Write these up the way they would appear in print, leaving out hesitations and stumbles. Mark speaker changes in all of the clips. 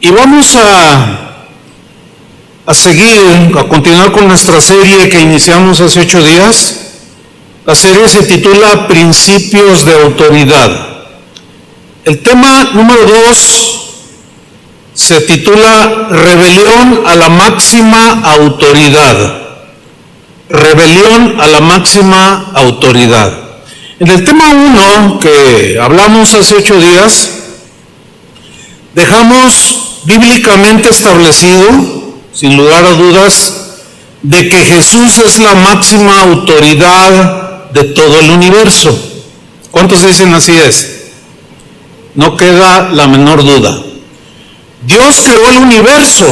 Speaker 1: Y vamos a continuar con nuestra serie que iniciamos hace 8 días. La serie se titula Principios de Autoridad. El tema número 2 se titula Rebelión a la máxima autoridad. Rebelión a la máxima autoridad. En el tema 1 que hablamos hace 8 días, dejamos bíblicamente establecido, sin lugar a dudas, de que Jesús es la máxima autoridad de todo el universo. ¿Cuántos dicen así es? No queda la menor duda. Dios creó el universo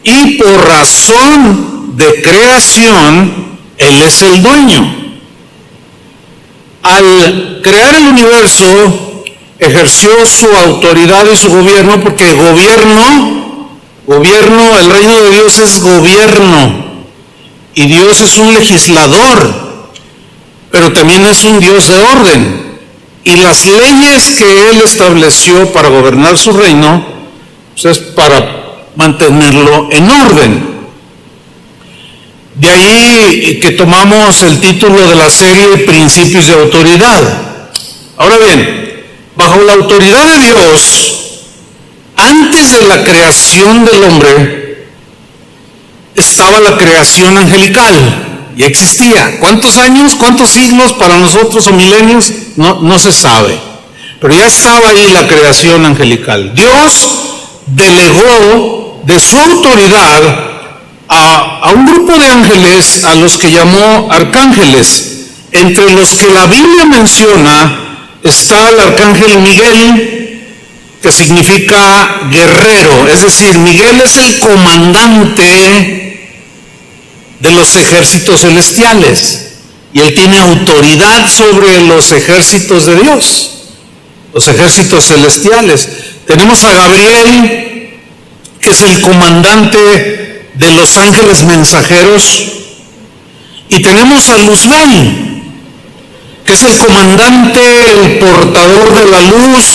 Speaker 1: y por razón de creación, Él es el dueño. Al crear el universo, ejerció su autoridad y su gobierno, porque gobierno, el reino de Dios es gobierno, y Dios es un legislador, pero también es un Dios de orden, y las leyes que Él estableció para gobernar su reino, pues es para mantenerlo en orden. De ahí que tomamos el título de la serie Principios de Autoridad. Ahora bien, bajo la autoridad de Dios, antes de la creación del hombre, estaba la creación angelical, y existía. ¿Cuántos años, cuántos siglos para nosotros o milenios? No se sabe, pero ya estaba ahí la creación angelical. Dios delegó de su autoridad a un grupo de ángeles a los que llamó arcángeles. Entre los que la Biblia menciona está el arcángel Miguel, que significa guerrero, es decir, Miguel es el comandante de los ejércitos celestiales y él tiene autoridad sobre los ejércitos de Dios, los ejércitos celestiales. Tenemos a Gabriel, que es el comandante de los ángeles mensajeros, y tenemos a Luzbel, que es el comandante, el portador de la luz,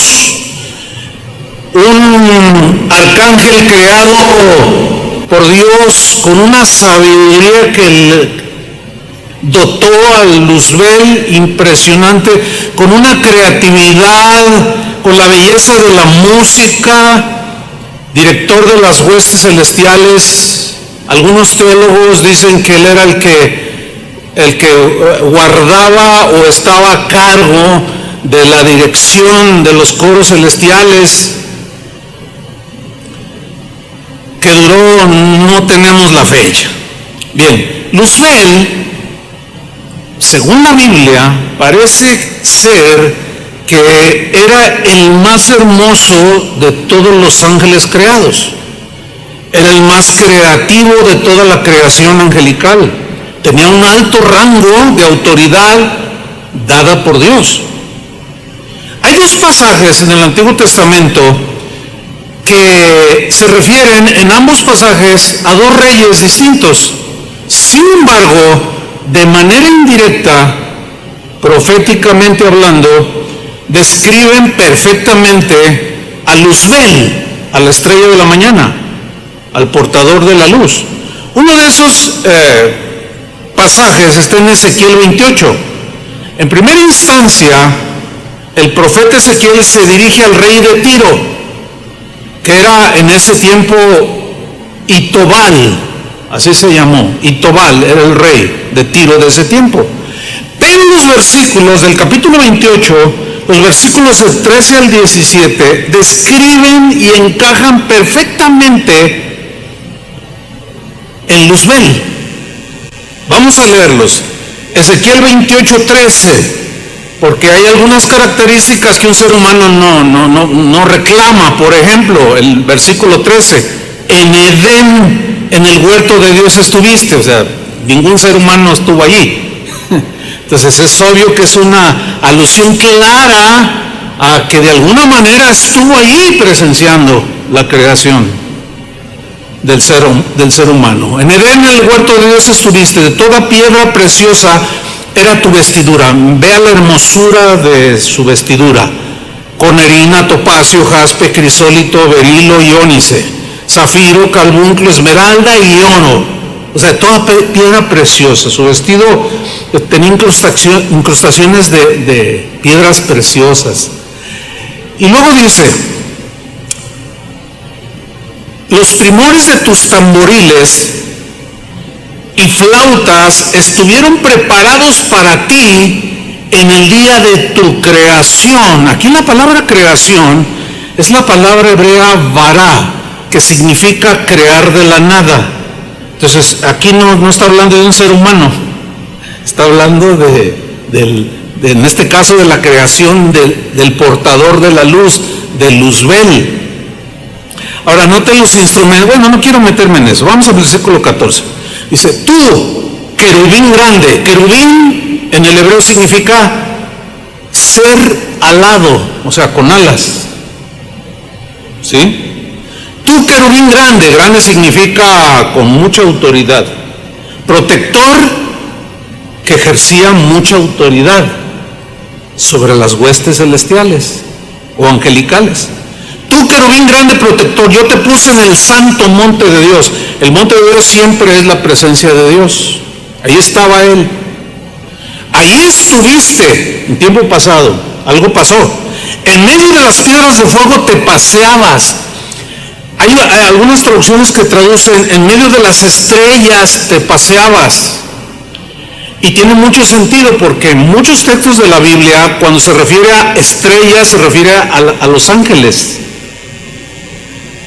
Speaker 1: un arcángel creado por Dios con una sabiduría que dotó a Luzbel impresionante, con una creatividad, con la belleza de la música, director de las huestes celestiales. Algunos teólogos dicen que él era el que guardaba o estaba a cargo de la dirección de los coros celestiales, que duró, no tenemos la fecha. Bien, Luzbel, según la Biblia, parece ser que era el más hermoso de todos los ángeles creados. Era el más creativo de toda la creación angelical. Tenía un alto rango de autoridad dada por Dios. Hay dos pasajes en el Antiguo Testamento que se refieren en ambos pasajes a dos reyes distintos. Sin embargo, de manera indirecta, proféticamente hablando, describen perfectamente a Luzbel, a la estrella de la mañana, al portador de la luz. Uno de esos pasajes está en Ezequiel 28. En primera instancia, el profeta Ezequiel se dirige al rey de Tiro, que era en ese tiempo Itobal, así se llamó. Itobal era el rey de Tiro de ese tiempo. Pero los versículos del capítulo 28, los versículos del 13 al 17, describen y encajan perfectamente en Luzbel. Vamos a leerlos. Ezequiel 28:13, porque hay algunas características que un ser humano no reclama. Por ejemplo, el versículo 13, en Edén, en el huerto de Dios estuviste. O sea, ningún ser humano estuvo allí. Entonces es obvio que es una alusión clara a que de alguna manera estuvo allí presenciando la creación del ser humano. En Edén, en el huerto de Dios estuviste, de toda piedra preciosa era tu vestidura. Vea la hermosura de su vestidura. cornerina, topacio, jaspe, crisólito, berilo y ónice, zafiro, carbunclo, esmeralda y oro. O sea, toda piedra preciosa. Su vestido tenía incrustaciones de piedras preciosas. Y luego dice: los primores de tus tamboriles y flautas estuvieron preparados para ti en el día de tu creación. Aquí la palabra creación es la palabra hebrea bará, que significa crear de la nada. Entonces aquí no está hablando de un ser humano, está hablando en este caso de la creación del portador de la luz, de Luzbel. Ahora noten los instrumentos. Bueno, no quiero meterme en eso. Vamos al versículo 14. Dice: tú, querubín grande. Querubín en el hebreo significa ser alado, o sea, con alas. ¿Sí? Tú, querubín grande. Grande significa con mucha autoridad. Protector, que ejercía mucha autoridad sobre las huestes celestiales o angelicales. Tú, querubín grande protector, yo te puse en el santo monte de Dios. El monte de Dios siempre es la presencia de Dios. Ahí estaba Él. Ahí estuviste en tiempo pasado. Algo pasó. En medio de las piedras de fuego te paseabas. Hay algunas traducciones que traducen: en medio de las estrellas te paseabas. Y tiene mucho sentido, porque en muchos textos de la Biblia, cuando se refiere a estrellas, se refiere a los ángeles.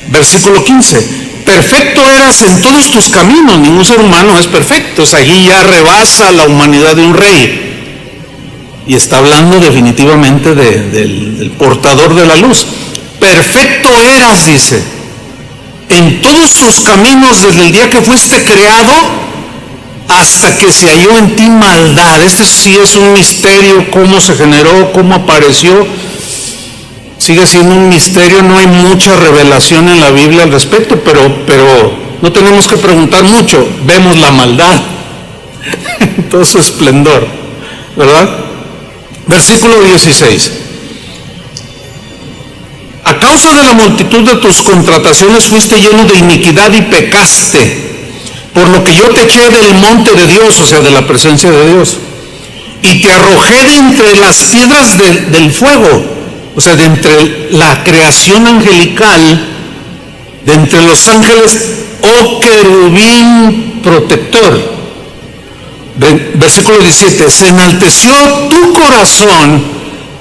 Speaker 1: Versículo 15: perfecto eras en todos tus caminos. Ningún ser humano es perfecto. O sea, allí ya rebasa la humanidad de un rey. Y está hablando definitivamente del portador de la luz. Perfecto eras, dice, en todos tus caminos desde el día que fuiste creado hasta que se halló en ti maldad. Este sí es un misterio, cómo se generó, cómo apareció. Sigue siendo un misterio, no hay mucha revelación en la Biblia al respecto, pero no tenemos que preguntar mucho. Vemos la maldad en todo su esplendor, ¿verdad? Versículo 16: a causa de la multitud de tus contrataciones fuiste lleno de iniquidad y pecaste, por lo que yo te eché del monte de Dios, o sea, de la presencia de Dios, y te arrojé de entre las piedras del fuego, o sea, de entre la creación angelical, de entre los ángeles, oh querubín protector. Versículo 17: se enalteció tu corazón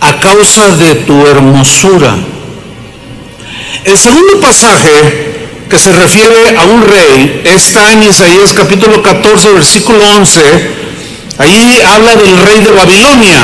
Speaker 1: a causa de tu hermosura. El segundo pasaje que se refiere a un rey está en Isaías capítulo 14, versículo 11. Ahí habla del rey de Babilonia,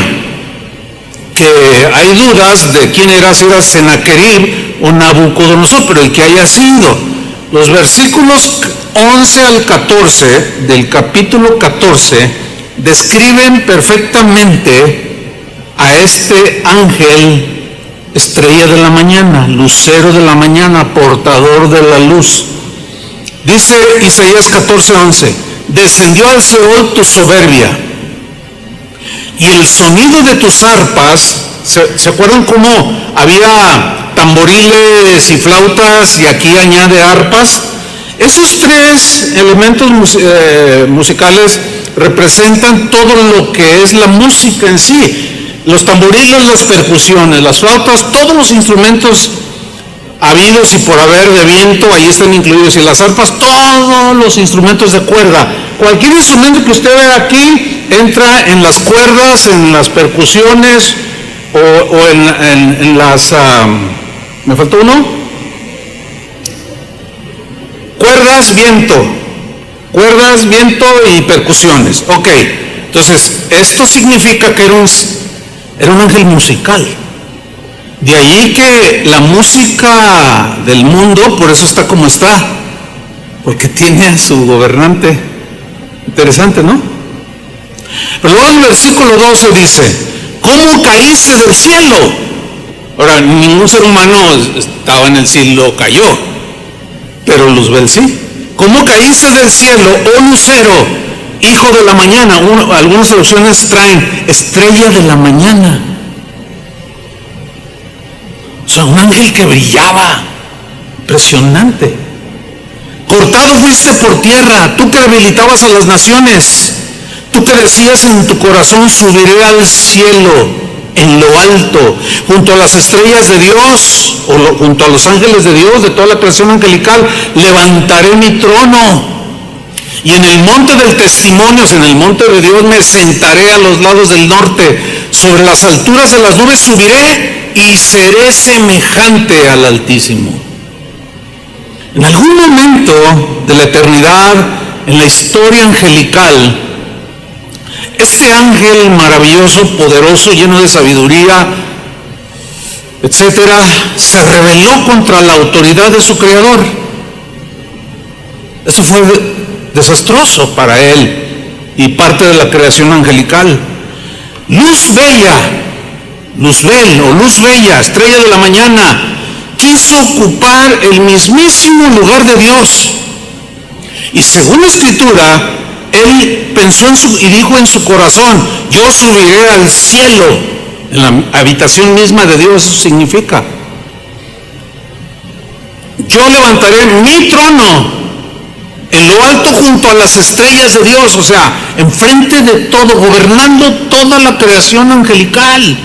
Speaker 1: que hay dudas de quién era, si era Sennacherib o Nabucodonosor, pero el que haya sido. Los versículos 11 al 14 del capítulo 14 describen perfectamente a este ángel, estrella de la mañana, lucero de la mañana, portador de la luz. Dice Isaías 14:11: descendió al Seol tu soberbia, y el sonido de tus arpas. ¿Se acuerdan cómo había tamboriles y flautas y aquí añade arpas? Esos tres elementos musicales representan todo lo que es la música en sí. Los tamboriles, las percusiones, las flautas, todos los instrumentos habidos y por haber de viento, ahí están incluidos, y las arpas, todos los instrumentos de cuerda. Cualquier instrumento que usted vea aquí entra en las cuerdas, en las percusiones o en las... ¿me faltó uno? Cuerdas, viento y percusiones. Ok, entonces esto significa que era un ángel musical. De ahí que la música del mundo, por eso está como está, porque tiene a su gobernante. Interesante, ¿no? Pero luego el versículo 12 dice: ¿cómo caíste del cielo? Ahora, ningún ser humano estaba en el cielo, cayó, pero Luzbel sí. ¿Cómo caíste del cielo, oh lucero, hijo de la mañana? Algunas traducciones traen estrella de la mañana. O sea, un ángel que brillaba, impresionante. Cortado fuiste por tierra, tú que debilitabas a las naciones, tú que decías en tu corazón, subiré al cielo, en lo alto, junto a las estrellas de Dios, junto a los ángeles de Dios, de toda la creación angelical, levantaré mi trono. Y en el monte del testimonio, en el monte de Dios, me sentaré a los lados del norte, sobre las alturas de las nubes subiré y seré semejante al Altísimo. En algún momento de la eternidad, en la historia angelical, este ángel maravilloso, poderoso, lleno de sabiduría, etcétera, se rebeló contra la autoridad de su creador. Eso fue desastroso para él y parte de la creación angelical. Luzbel o Luz Bella, estrella de la mañana, quiso ocupar el mismísimo lugar de Dios. Y según la Escritura, él pensó y dijo en su corazón, yo subiré al cielo, en la habitación misma de Dios. Eso significa, yo levantaré mi trono en lo alto junto a las estrellas de Dios, o sea, enfrente de todo, gobernando toda la creación angelical.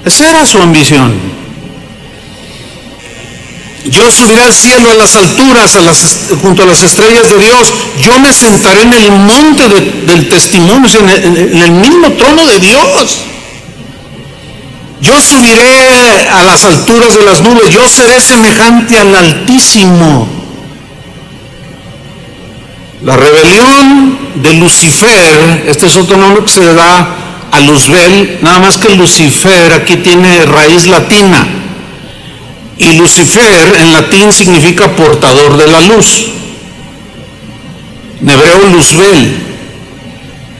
Speaker 1: Esa era su ambición. Yo subiré al cielo, a las alturas, junto a las estrellas de Dios. Yo me sentaré en el monte del testimonio, en el mismo trono de Dios. Yo subiré a las alturas de las nubes. Yo seré semejante al Altísimo. La rebelión de Lucifer, este es otro nombre que se le da a Luzbel, nada más que Lucifer aquí tiene raíz latina. Y Lucifer en latín significa portador de la luz. En hebreo, Luzbel.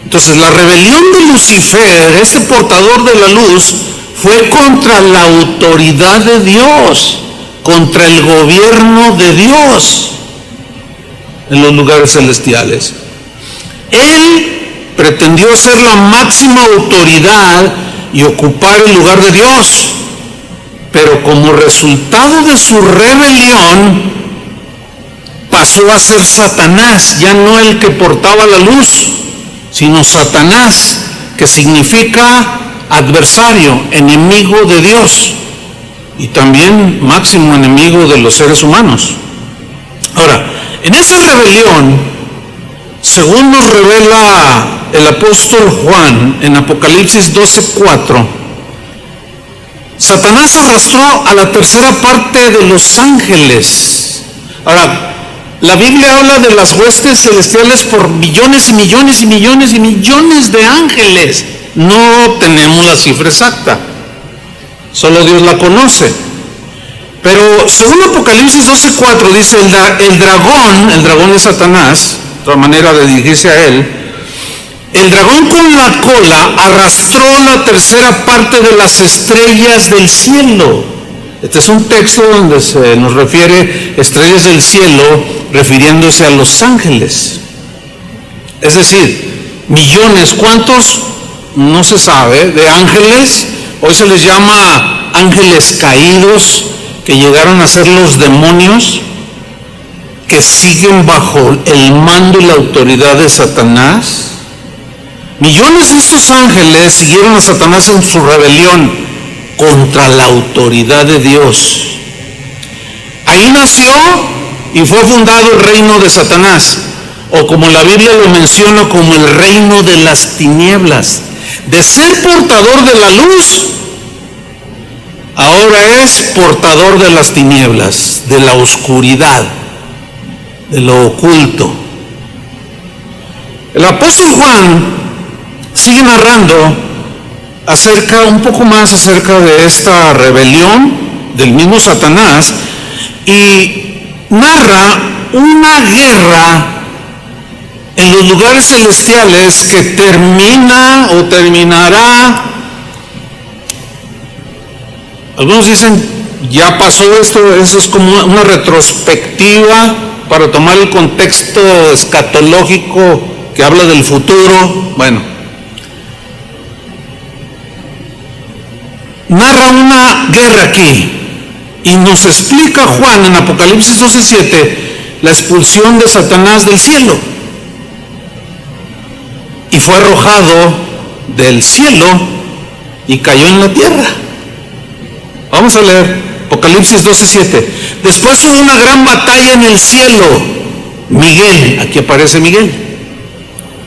Speaker 1: Entonces, la rebelión de Lucifer, ese portador de la luz, fue contra la autoridad de Dios, contra el gobierno de Dios en los lugares celestiales. Él pretendió ser la máxima autoridad y ocupar el lugar de Dios. Pero como resultado de su rebelión, pasó a ser Satanás, ya no el que portaba la luz, sino Satanás, que significa adversario, enemigo de Dios, y también máximo enemigo de los seres humanos. Ahora, en esa rebelión, según nos revela el apóstol Juan en Apocalipsis 12:4, Satanás arrastró a la tercera parte de los ángeles. Ahora, la Biblia habla de las huestes celestiales por millones y millones y millones y millones de ángeles. No tenemos la cifra exacta, solo Dios la conoce. Pero según Apocalipsis 12:4 dice, el dragón es Satanás, otra manera de dirigirse a él, el dragón con la cola arrastró la tercera parte de las estrellas del cielo. Este es un texto donde se nos refiere estrellas del cielo, refiriéndose a los ángeles. Es decir, millones, ¿cuántos? No se sabe, de ángeles. Hoy se les llama ángeles caídos, que llegaron a ser los demonios, que siguen bajo el mando y la autoridad de Satanás. Millones de estos ángeles siguieron a Satanás en su rebelión contra la autoridad de Dios. Ahí nació y fue fundado el reino de Satanás, o como la Biblia lo menciona, como el reino de las tinieblas. De ser portador de la luz, ahora es portador de las tinieblas, de la oscuridad, de lo oculto. El apóstol Juan sigue narrando un poco más acerca de esta rebelión del mismo Satanás, y narra una guerra en los lugares celestiales que termina o terminará. Algunos dicen, ya pasó esto, eso es como una retrospectiva para tomar el contexto escatológico que habla del futuro. Bueno, narra una guerra aquí Y nos explica Juan en Apocalipsis 12:7 la expulsión de Satanás del cielo. Y fue arrojado del cielo y cayó en la tierra. Vamos a leer Apocalipsis 12:7. Después hubo una gran batalla en el cielo. Miguel, aquí aparece Miguel,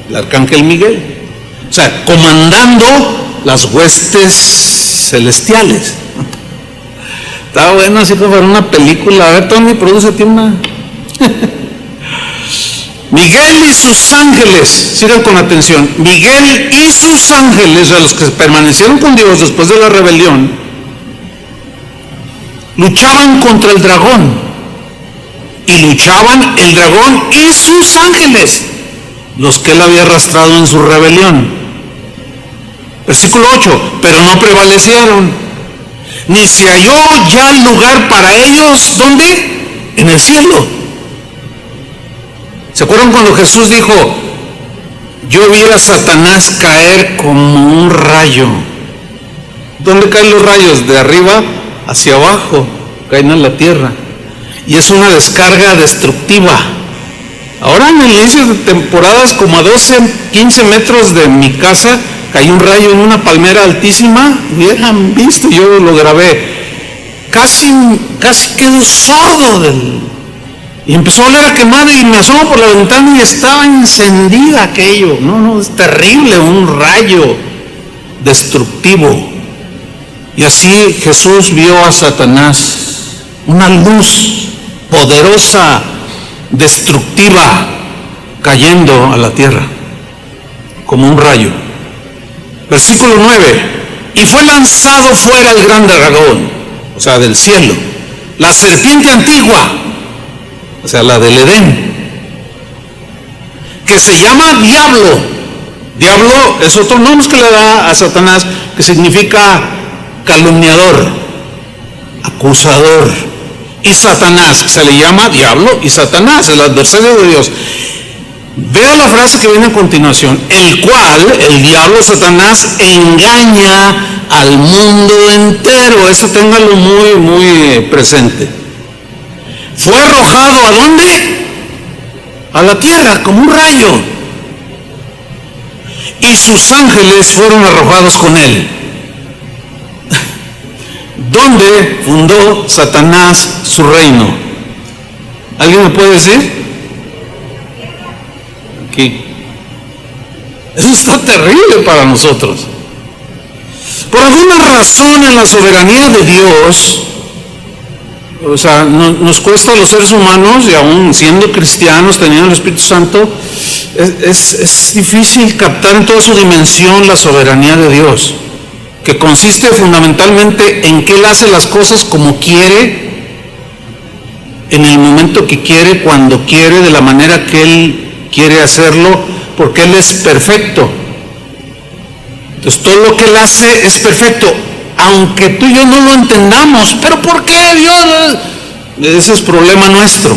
Speaker 1: el arcángel Miguel, o sea, comandando las huestes celestiales. Está bueno así como para una película. A ver, Tony, prodúcete una. Miguel y sus ángeles, sigan con atención, Miguel y sus ángeles, a los que permanecieron con Dios después de la rebelión, luchaban contra el dragón, y luchaban el dragón y sus ángeles, los que él había arrastrado en su rebelión. Versículo 8, pero no prevalecieron, ni se halló ya lugar para ellos, ¿dónde? En el cielo. ¿Se acuerdan cuando Jesús dijo, yo vi a Satanás caer como un rayo? ¿Dónde caen los rayos? De arriba hacia abajo, caen a la tierra. Y es una descarga destructiva. Ahora en el inicio de temporadas, como a 12, 15 metros de mi casa, cayó un rayo en una palmera altísima. Hubieran visto, yo lo grabé. Casi quedó sordo y empezó a oler a quemado, y me asomo por la ventana y estaba encendida aquello. No, es terrible, un rayo destructivo. Y así Jesús vio a Satanás, una luz poderosa, destructiva, cayendo a la tierra, como un rayo. Versículo 9, y fue lanzado fuera el gran dragón, o sea, del cielo, la serpiente antigua, o sea, la del Edén, que se llama Diablo. Diablo es otro nombre que le da a Satanás, que significa calumniador, acusador. Y Satanás, se le llama Diablo y Satanás, el adversario de Dios. Vea la frase que viene a continuación, el cual, el diablo, Satanás, engaña al mundo entero. Eso téngalo muy, muy presente. Fue arrojado ¿a dónde? A la tierra, como un rayo. Y sus ángeles fueron arrojados con él. ¿Dónde fundó Satanás su reino? ¿Alguien me puede decir? Aquí. Eso está terrible para nosotros. Por alguna razón en la soberanía de Dios, o sea, nos cuesta a los seres humanos, y aún siendo cristianos, teniendo el Espíritu Santo, es difícil captar en toda su dimensión la soberanía de Dios, que consiste fundamentalmente en que Él hace las cosas como quiere, en el momento que quiere, cuando quiere, de la manera que Él quiere hacerlo, porque Él es perfecto. Entonces todo lo que Él hace es perfecto, aunque tú y yo no lo entendamos. ¿Pero por qué Dios? Ese es problema nuestro.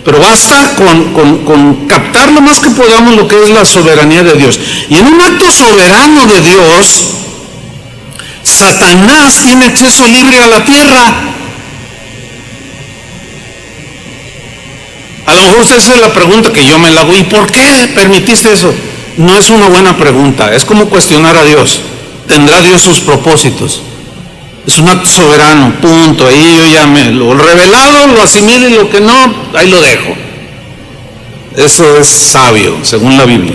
Speaker 1: Pero basta con captar lo más que podamos lo que es la soberanía de Dios. Y en un acto soberano de Dios, Satanás tiene acceso libre a la tierra. A lo mejor usted hace la pregunta que yo me la hago, ¿y por qué permitiste eso? No es una buena pregunta, es como cuestionar a Dios. ¿Tendrá Dios sus propósitos? Es un acto soberano, punto. Ahí yo ya lo revelado, lo asimilo, y lo que no, ahí lo dejo. Eso es sabio, según la Biblia.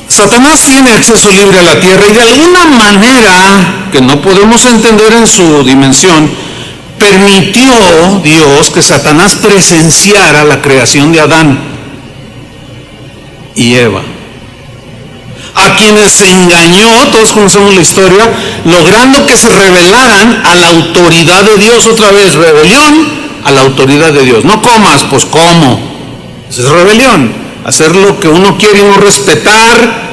Speaker 1: Satanás tiene acceso libre a la tierra, y de alguna manera que no podemos entender en su dimensión, permitió Dios que Satanás presenciara la creación de Adán y Eva, a quienes engañó, todos conocemos la historia, logrando que se rebelaran a la autoridad de Dios. Otra vez, rebelión a la autoridad de Dios. No comas, pues como. Esa es rebelión, hacer lo que uno quiere y no respetar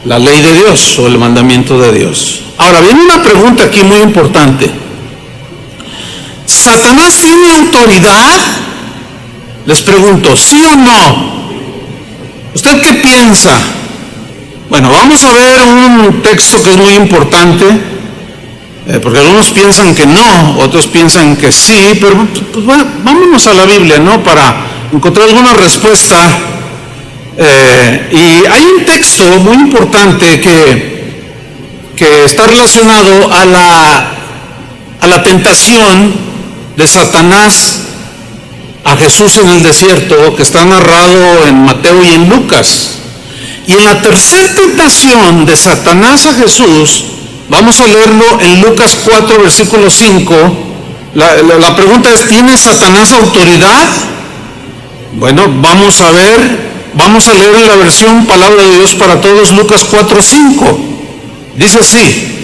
Speaker 1: la ley de Dios o el mandamiento de Dios. Ahora viene una pregunta aquí muy importante. ¿Satanás tiene autoridad? Les pregunto, ¿sí o no? ¿Usted qué piensa? Bueno, vamos a ver un texto que es muy importante Porque algunos piensan que no, otros piensan que sí, pero pues bueno, vámonos a la Biblia, ¿no? Para encontrar alguna respuesta. Y hay un texto muy importante que está relacionado a la tentación de Satanás a Jesús en el desierto, que está narrado en Mateo y en Lucas. Y en la tercera tentación de Satanás a Jesús, vamos a leerlo en Lucas 4, versículo 5. La pregunta es, ¿tiene Satanás autoridad? Bueno, vamos a leer en la versión Palabra de Dios para Todos, Lucas 4, 5. Dice así: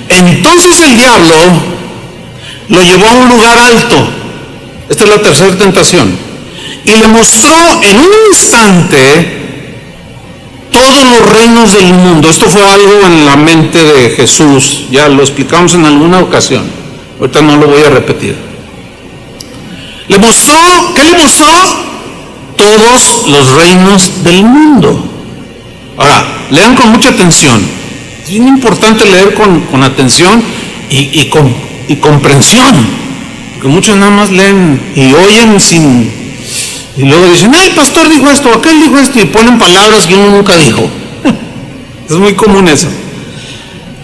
Speaker 1: entonces el diablo lo llevó a un lugar alto. Esta es la tercera tentación. Y le mostró en un instante todos los reinos del mundo. Esto fue algo en la mente de Jesús, ya lo explicamos en alguna ocasión, ahorita no lo voy a repetir. ¿Qué le mostró? Todos los reinos del mundo. Ahora, lean con mucha atención. Es bien importante leer con atención y comprensión, porque muchos nada más leen y oyen y luego dicen, el pastor dijo esto, aquel dijo esto, y ponen palabras que uno nunca dijo. Es muy común eso.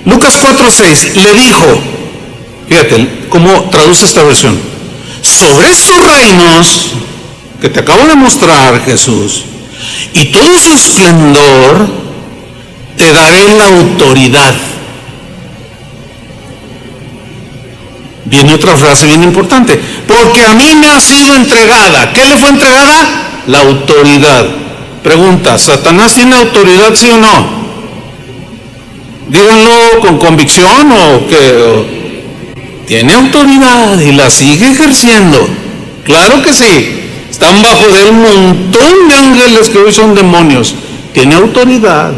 Speaker 1: Lucas 4:6, le dijo, fíjate cómo traduce esta versión: sobre estos reinos que te acabo de mostrar, Jesús, y todo su esplendor, te daré la autoridad. Viene otra frase bien importante: porque a mí me ha sido entregada. ¿Qué le fue entregada? La autoridad. Pregunta: ¿Satanás tiene autoridad, sí o no? Díganlo con convicción o que tiene autoridad y la sigue ejerciendo. Claro que sí. Están bajo de un montón de ángeles que hoy son demonios. Tiene autoridad.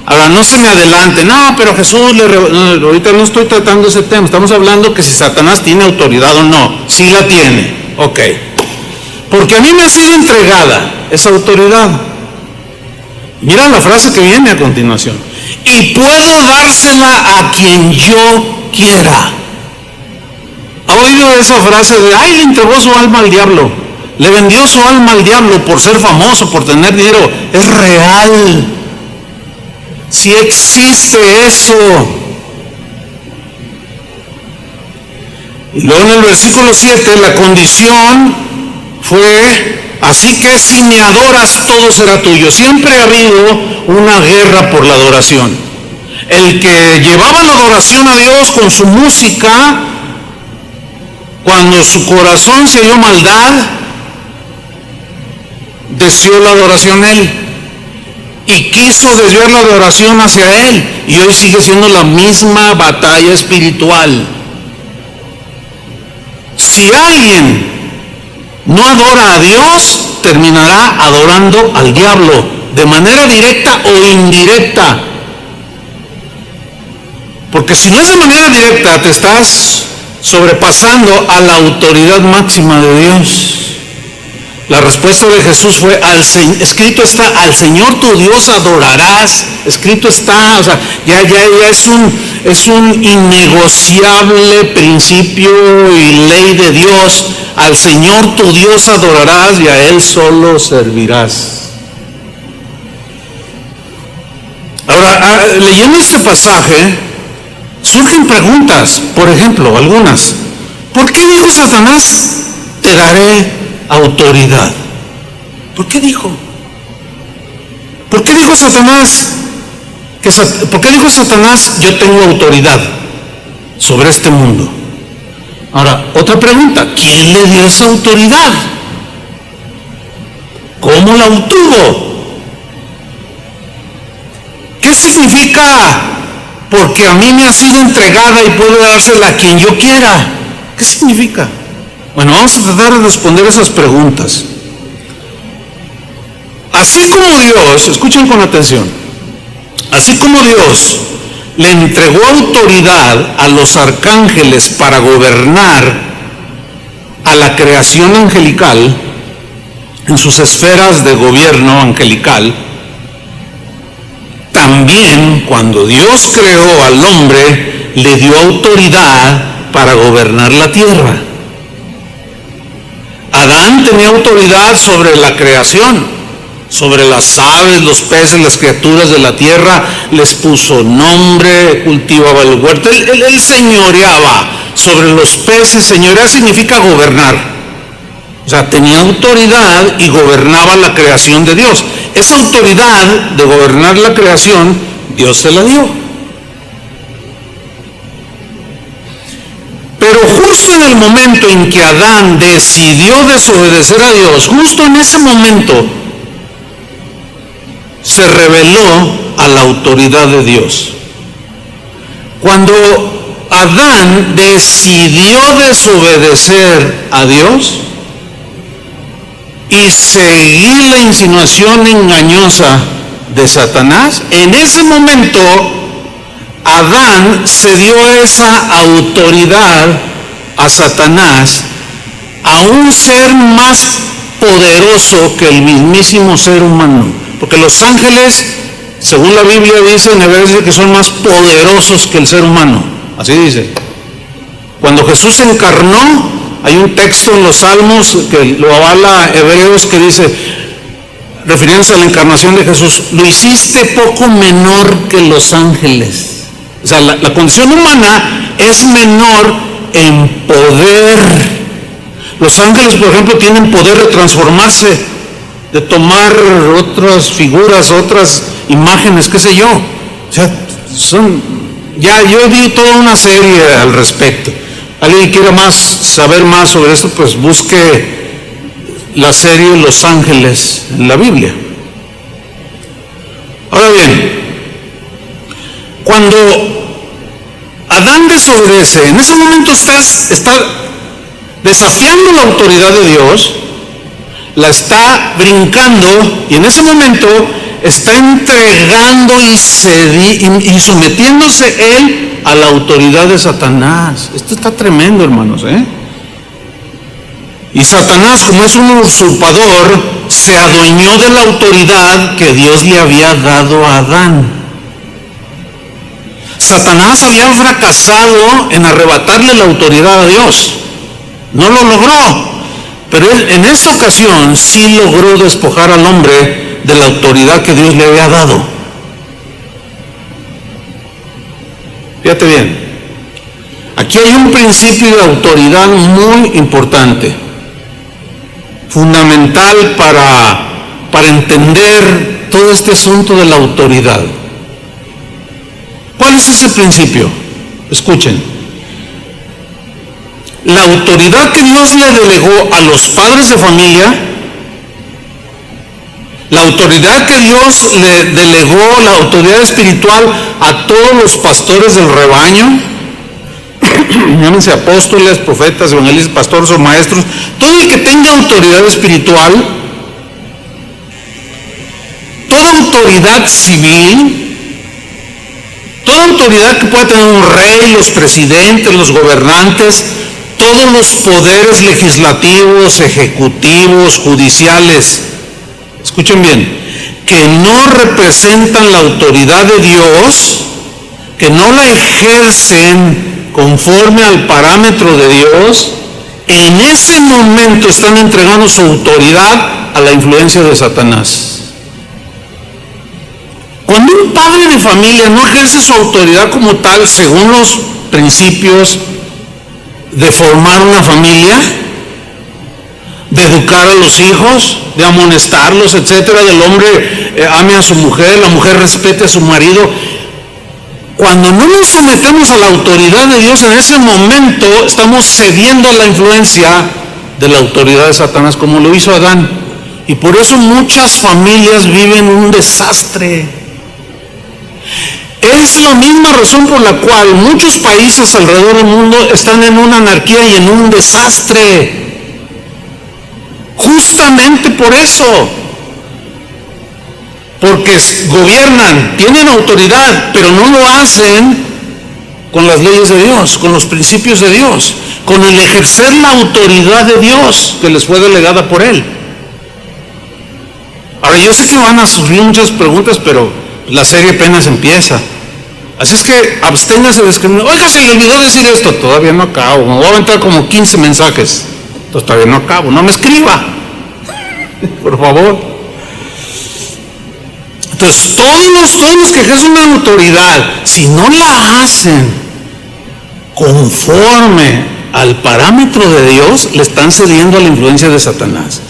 Speaker 1: Ahora, no se me adelante, no, pero Jesús ahorita no estoy tratando ese tema, estamos hablando que si Satanás tiene autoridad o no. Sí la tiene, ok. Porque a mí me ha sido entregada esa autoridad. Mira la frase que viene a continuación: y puedo dársela a quien yo quiera. ¿Ha oído esa frase de, le entregó su alma al diablo? Le vendió su alma al diablo por ser famoso, por tener dinero. Es real. Si existe eso. Y luego en el versículo 7, la condición fue: así que si me adoras, todo será tuyo. Siempre ha habido una guerra por la adoración. El que llevaba la adoración a Dios con su música, cuando su corazón se halló maldad, deseó la adoración a él y quiso desviar la adoración hacia él, y hoy sigue siendo la misma batalla espiritual. Si alguien no adora a Dios, terminará adorando al diablo, de manera directa o indirecta. Porque si no es de manera directa, te estás sobrepasando a la autoridad máxima de Dios. La respuesta de Jesús fue: escrito está, al Señor tu Dios adorarás. Escrito está, o sea, ya es un innegociable principio y ley de Dios. Al Señor tu Dios adorarás y a Él solo servirás. Ahora, leyendo este pasaje, surgen preguntas, por ejemplo, algunas. ¿Por qué dijo Satanás, te daré autoridad? ¿Por qué dijo? ¿Por qué dijo Satanás yo tengo autoridad sobre este mundo? Ahora, otra pregunta: ¿quién le dio esa autoridad? ¿Cómo la obtuvo? ¿Qué significa porque a mí me ha sido entregada y puedo dársela a quien yo quiera? ¿Qué significa? Bueno, vamos a tratar de responder esas preguntas. Así como Dios, escuchen con atención, así como Dios le entregó autoridad a los arcángeles para gobernar a la creación angelical en sus esferas de gobierno angelical, también cuando Dios creó al hombre, le dio autoridad para gobernar la tierra. Adán tenía autoridad sobre la creación, sobre las aves, los peces, las criaturas de la tierra, les puso nombre, cultivaba el huerto, él señoreaba sobre los peces. Señorear significa gobernar. O sea, tenía autoridad y gobernaba la creación de Dios. Esa autoridad de gobernar la creación, Dios se la dio. Pero justo en el momento en que Adán decidió desobedecer a Dios, justo en ese momento se rebeló a la autoridad de Dios. Cuando Adán decidió desobedecer a Dios y seguir la insinuación engañosa de Satanás, en ese momento Adán cedió esa autoridad a Satanás, a un ser más poderoso que el mismísimo ser humano. Porque los ángeles, según la Biblia dice en Hebreos, que son más poderosos que el ser humano. Así dice. Cuando Jesús se encarnó, hay un texto en los Salmos que lo avala Hebreos que dice, refiriéndose a la encarnación de Jesús, lo hiciste poco menor que los ángeles. O sea, la condición humana es menor en poder. Los ángeles, por ejemplo, tienen poder de transformarse, de tomar otras figuras, otras imágenes, qué sé yo. O sea, yo vi toda una serie al respecto. Alguien que quiera saber más sobre esto, pues busque la serie Los Ángeles en la Biblia. Ahora bien, cuando Adán desobedece, en ese momento está desafiando la autoridad de Dios, la está brincando, y en ese momento está entregando y sometiéndose él a la autoridad de Satanás. Esto está tremendo, hermanos, Y Satanás, como es un usurpador, se adueñó de la autoridad que Dios le había dado a Adán. Satanás había fracasado en arrebatarle la autoridad a Dios. No lo logró, pero él en esta ocasión sí logró despojar al hombre de la autoridad que Dios le había dado. Fíjate bien, aquí hay un principio de autoridad muy importante, fundamental para entender todo este asunto de la autoridad. ¿Cuál es ese principio? Escuchen. La autoridad que Dios le delegó a los padres de familia, la autoridad que Dios le delegó, la autoridad espiritual a todos los pastores del rebaño, llámense apóstoles, profetas, evangelistas, pastores o maestros, todo el que tenga autoridad espiritual, toda autoridad civil, toda autoridad que pueda tener un rey, los presidentes, los gobernantes, todos los poderes legislativos, ejecutivos, judiciales, escuchen bien, que no representan la autoridad de Dios, que no la ejercen conforme al parámetro de Dios, en ese momento están entregando su autoridad a la influencia de Satanás. Cuando un padre de familia no ejerce su autoridad como tal, según los principios de formar una familia, de educar a los hijos, de amonestarlos, etcétera, del hombre ame a su mujer, la mujer respete a su marido, cuando no nos sometemos a la autoridad de Dios, en ese momento estamos cediendo a la influencia de la autoridad de Satanás, como lo hizo Adán. Y por eso muchas familias viven un desastre. Es la misma razón por la cual muchos países alrededor del mundo están en una anarquía y en un desastre. Justamente por eso. Porque gobiernan, tienen autoridad, pero no lo hacen con las leyes de Dios, con los principios de Dios, con el ejercer la autoridad de Dios que les fue delegada por Él. Ahora, yo sé que van a surgir muchas preguntas, pero la serie apenas empieza. Así es que absténgase de escribir. Oiga, se le olvidó decir esto. Todavía no acabo. Me voy a aventar como 15 mensajes. Entonces todavía no acabo. No me escriba, por favor. Entonces todos los que ejercen una autoridad, si no la hacen conforme al parámetro de Dios, le están cediendo a la influencia de Satanás.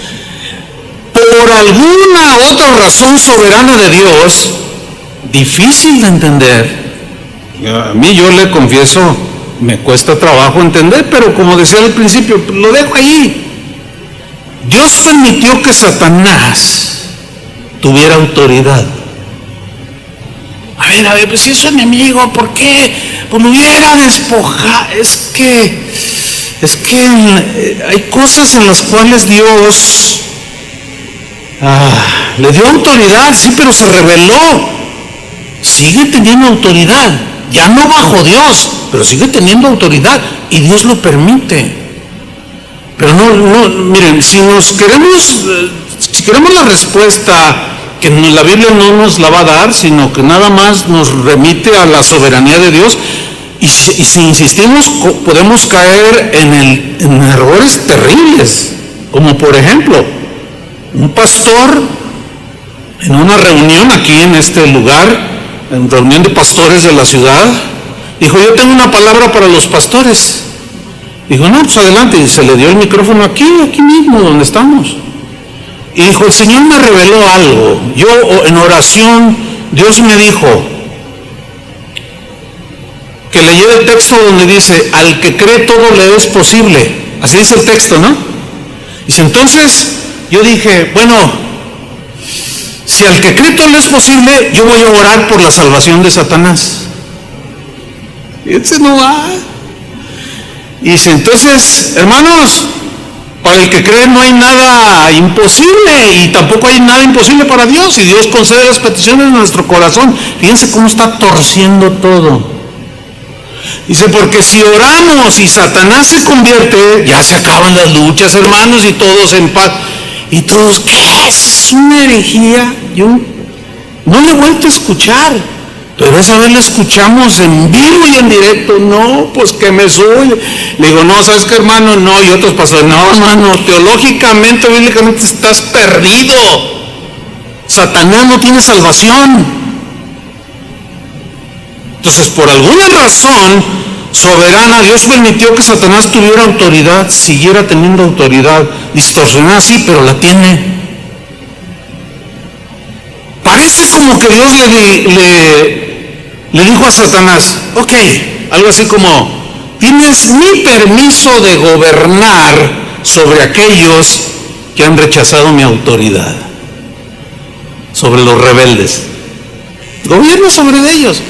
Speaker 1: Por alguna otra razón soberana de Dios, difícil de entender. A mí, yo le confieso, me cuesta trabajo entender, pero como decía al principio, lo dejo ahí. Dios permitió que Satanás tuviera autoridad. A ver, pues si es su enemigo, ¿por qué? Pues lo hubiera despojado. Es que hay cosas en las cuales Dios le dio autoridad, sí, pero se rebeló. Sigue teniendo autoridad, ya no bajo Dios, pero sigue teniendo autoridad y Dios lo permite. Pero no, miren, si queremos la respuesta, que la Biblia no nos la va a dar, sino que nada más nos remite a la soberanía de Dios, y si insistimos podemos caer en errores terribles, como por ejemplo, un pastor en una reunión aquí en este lugar, en reunión de pastores de la ciudad, dijo: yo tengo una palabra para los pastores. Dijo: no, pues adelante, y se le dio el micrófono aquí mismo donde estamos. Y dijo: el Señor me reveló algo. Yo en oración, Dios me dijo que leyera el texto donde dice: al que cree todo le es posible. Así dice el texto, ¿no? Dice, entonces yo dije, bueno, si al que cree todo le es posible, yo voy a orar por la salvación de Satanás. Y ese no va. Y dice, entonces, hermanos, para el que cree no hay nada imposible, y tampoco hay nada imposible para Dios, y Dios concede las peticiones de nuestro corazón. Fíjense cómo está torciendo todo. Dice, porque si oramos y Satanás se convierte, ya se acaban las luchas, hermanos, y todos en paz. Y todos, ¿qué es? ¿Una herejía? Yo no le he vuelto a escuchar, pero esa vez la escuchamos en vivo y en directo. No, pues que me sube. Le digo, no, ¿sabes qué, hermano? No. Y otros pastores, no, hermano, teológicamente, bíblicamente estás perdido. Satanás no tiene salvación. Entonces, por alguna razón soberana, Dios permitió que Satanás tuviera autoridad, siguiera teniendo autoridad, distorsionada, sí, pero la tiene. Parece como que Dios le dijo a Satanás, ok, algo así como, tienes mi permiso de gobernar sobre aquellos que han rechazado mi autoridad, sobre los rebeldes. Gobierna sobre ellos.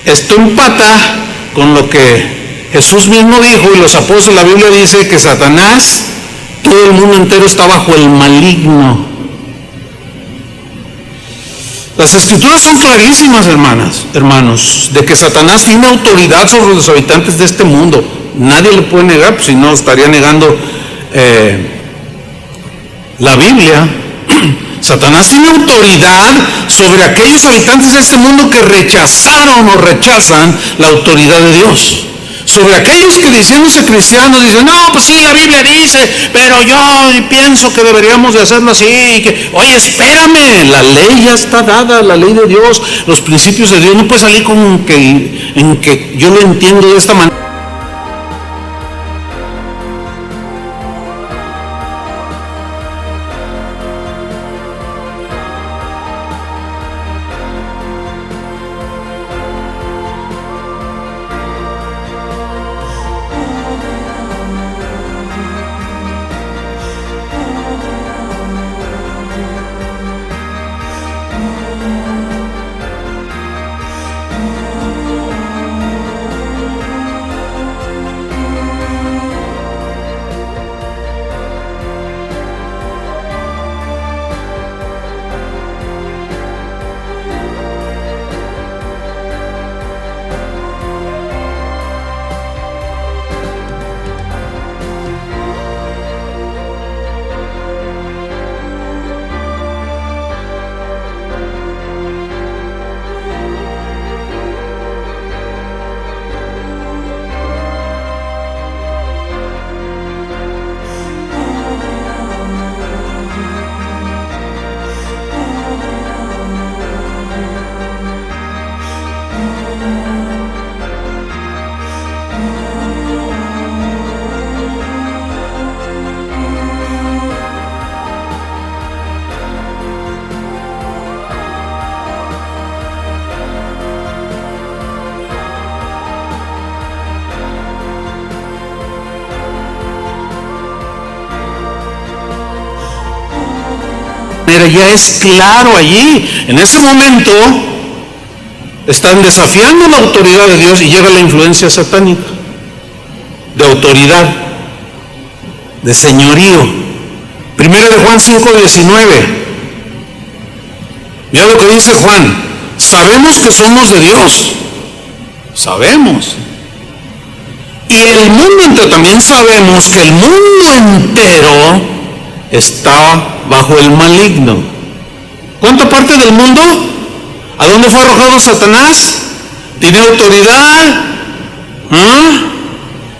Speaker 1: Esto empata con lo que Jesús mismo dijo, y los apóstoles, la Biblia dice que Satanás, todo el mundo entero está bajo el maligno. Las escrituras son clarísimas, hermanos, de que Satanás tiene autoridad sobre los habitantes de este mundo. Nadie lo puede negar, pues si no estaría negando la Biblia. Satanás tiene autoridad sobre aquellos habitantes de este mundo que rechazaron o rechazan la autoridad de Dios. Sobre aquellos que, diciéndose cristianos, dicen, no, pues sí, la Biblia dice, pero yo pienso que deberíamos de hacerlo así. Oye, espérame, la ley ya está dada, la ley de Dios, los principios de Dios. No puede salir con en que yo lo entiendo de esta manera. ya es claro allí. En ese momento están desafiando la autoridad de Dios y llega la influencia satánica de autoridad, de señorío. Primero de Juan 5:19. Mira lo que dice Juan: sabemos que somos de Dios, sabemos. Y el mundo entero, también sabemos que el mundo entero está bajo el maligno. ¿Cuánta parte del mundo? ¿A dónde fue arrojado Satanás? Tiene autoridad.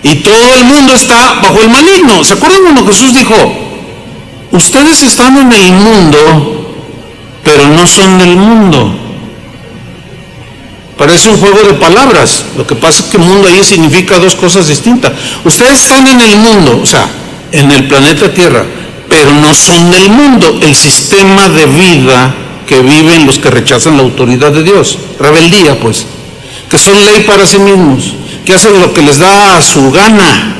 Speaker 1: Y todo el mundo está bajo el maligno. ¿Se acuerdan cuando Jesús dijo: ustedes están en el mundo, pero no son del mundo? Parece un juego de palabras. Lo que pasa es que mundo ahí significa dos cosas distintas. Ustedes están en el mundo, o sea, en el planeta Tierra, pero no son del mundo. El sistema de vida que viven los que rechazan la autoridad de Dios, rebeldía pues, que son ley para sí mismos, que hacen lo que les da a su gana.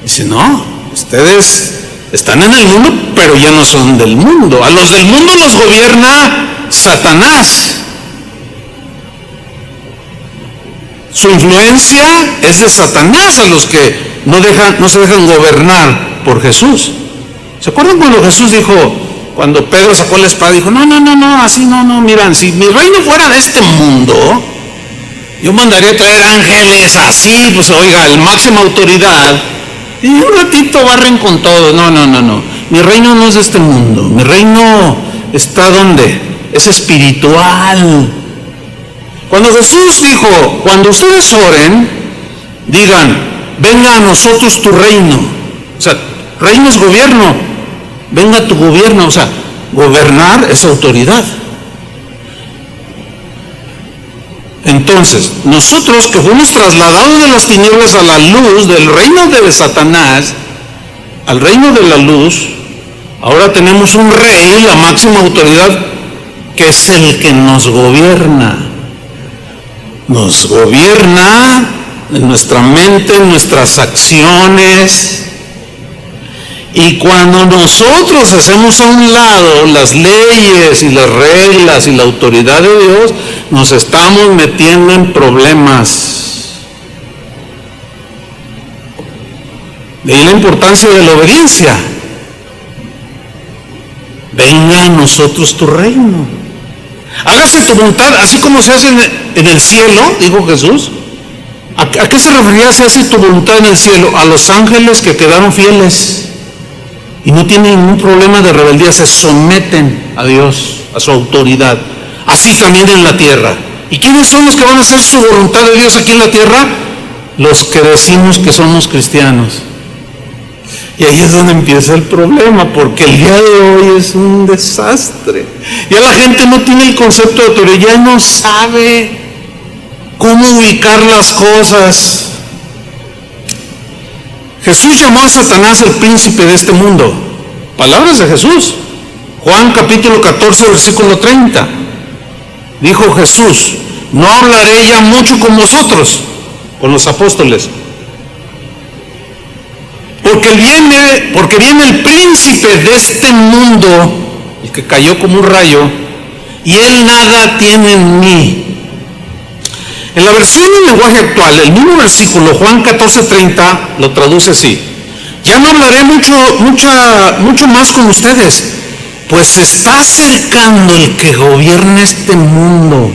Speaker 1: Dice: no, ustedes están en el mundo, pero ya no son del mundo. A los del mundo los gobierna Satanás. Su influencia es de Satanás a los que no se dejan gobernar por Jesús. ¿Se acuerdan cuando Jesús dijo, cuando Pedro sacó la espada, dijo: no, así no, miran, si mi reino fuera de este mundo, yo mandaría a traer ángeles así, pues oiga, el máxima autoridad, y un ratito barren con todo. No, mi reino no es de este mundo, mi reino está donde es espiritual. Cuando Jesús dijo: cuando ustedes oren, digan: venga a nosotros tu reino. O sea, reino es gobierno, venga tu gobierno. O sea, gobernar es autoridad. Entonces, nosotros que fuimos trasladados de las tinieblas a la luz, del reino de Satanás al reino de la luz, ahora tenemos un rey, la máxima autoridad, que es el que nos gobierna. Nos gobierna en nuestra mente, en nuestras acciones. Y cuando nosotros hacemos a un lado las leyes y las reglas y la autoridad de Dios, nos estamos metiendo en problemas. De ahí la importancia de la obediencia. Venga a nosotros tu reino. Hágase tu voluntad, así como se hace en el cielo, dijo Jesús. ¿A qué se refería se hace tu voluntad en el cielo? A los ángeles que quedaron fieles y no tienen ningún problema de rebeldía, se someten a Dios, a su autoridad. Así también en la tierra. ¿Y quiénes son los que van a hacer su voluntad de Dios aquí en la tierra? Los que decimos que somos cristianos. Y ahí es donde empieza el problema, porque el día de hoy es un desastre. Ya la gente no tiene el concepto de autoridad, ya no sabe cómo ubicar las cosas. Jesús llamó a Satanás el príncipe de este mundo. Palabras de Jesús. Juan capítulo 14, versículo 30. Dijo Jesús: no hablaré ya mucho con vosotros, con los apóstoles, porque viene el príncipe de este mundo, el que cayó como un rayo, y él nada tiene en mí. En la versión en lenguaje actual, el mismo versículo, Juan 14:30, lo traduce así: ya no hablaré mucho más con ustedes, pues se está acercando el que gobierna este mundo.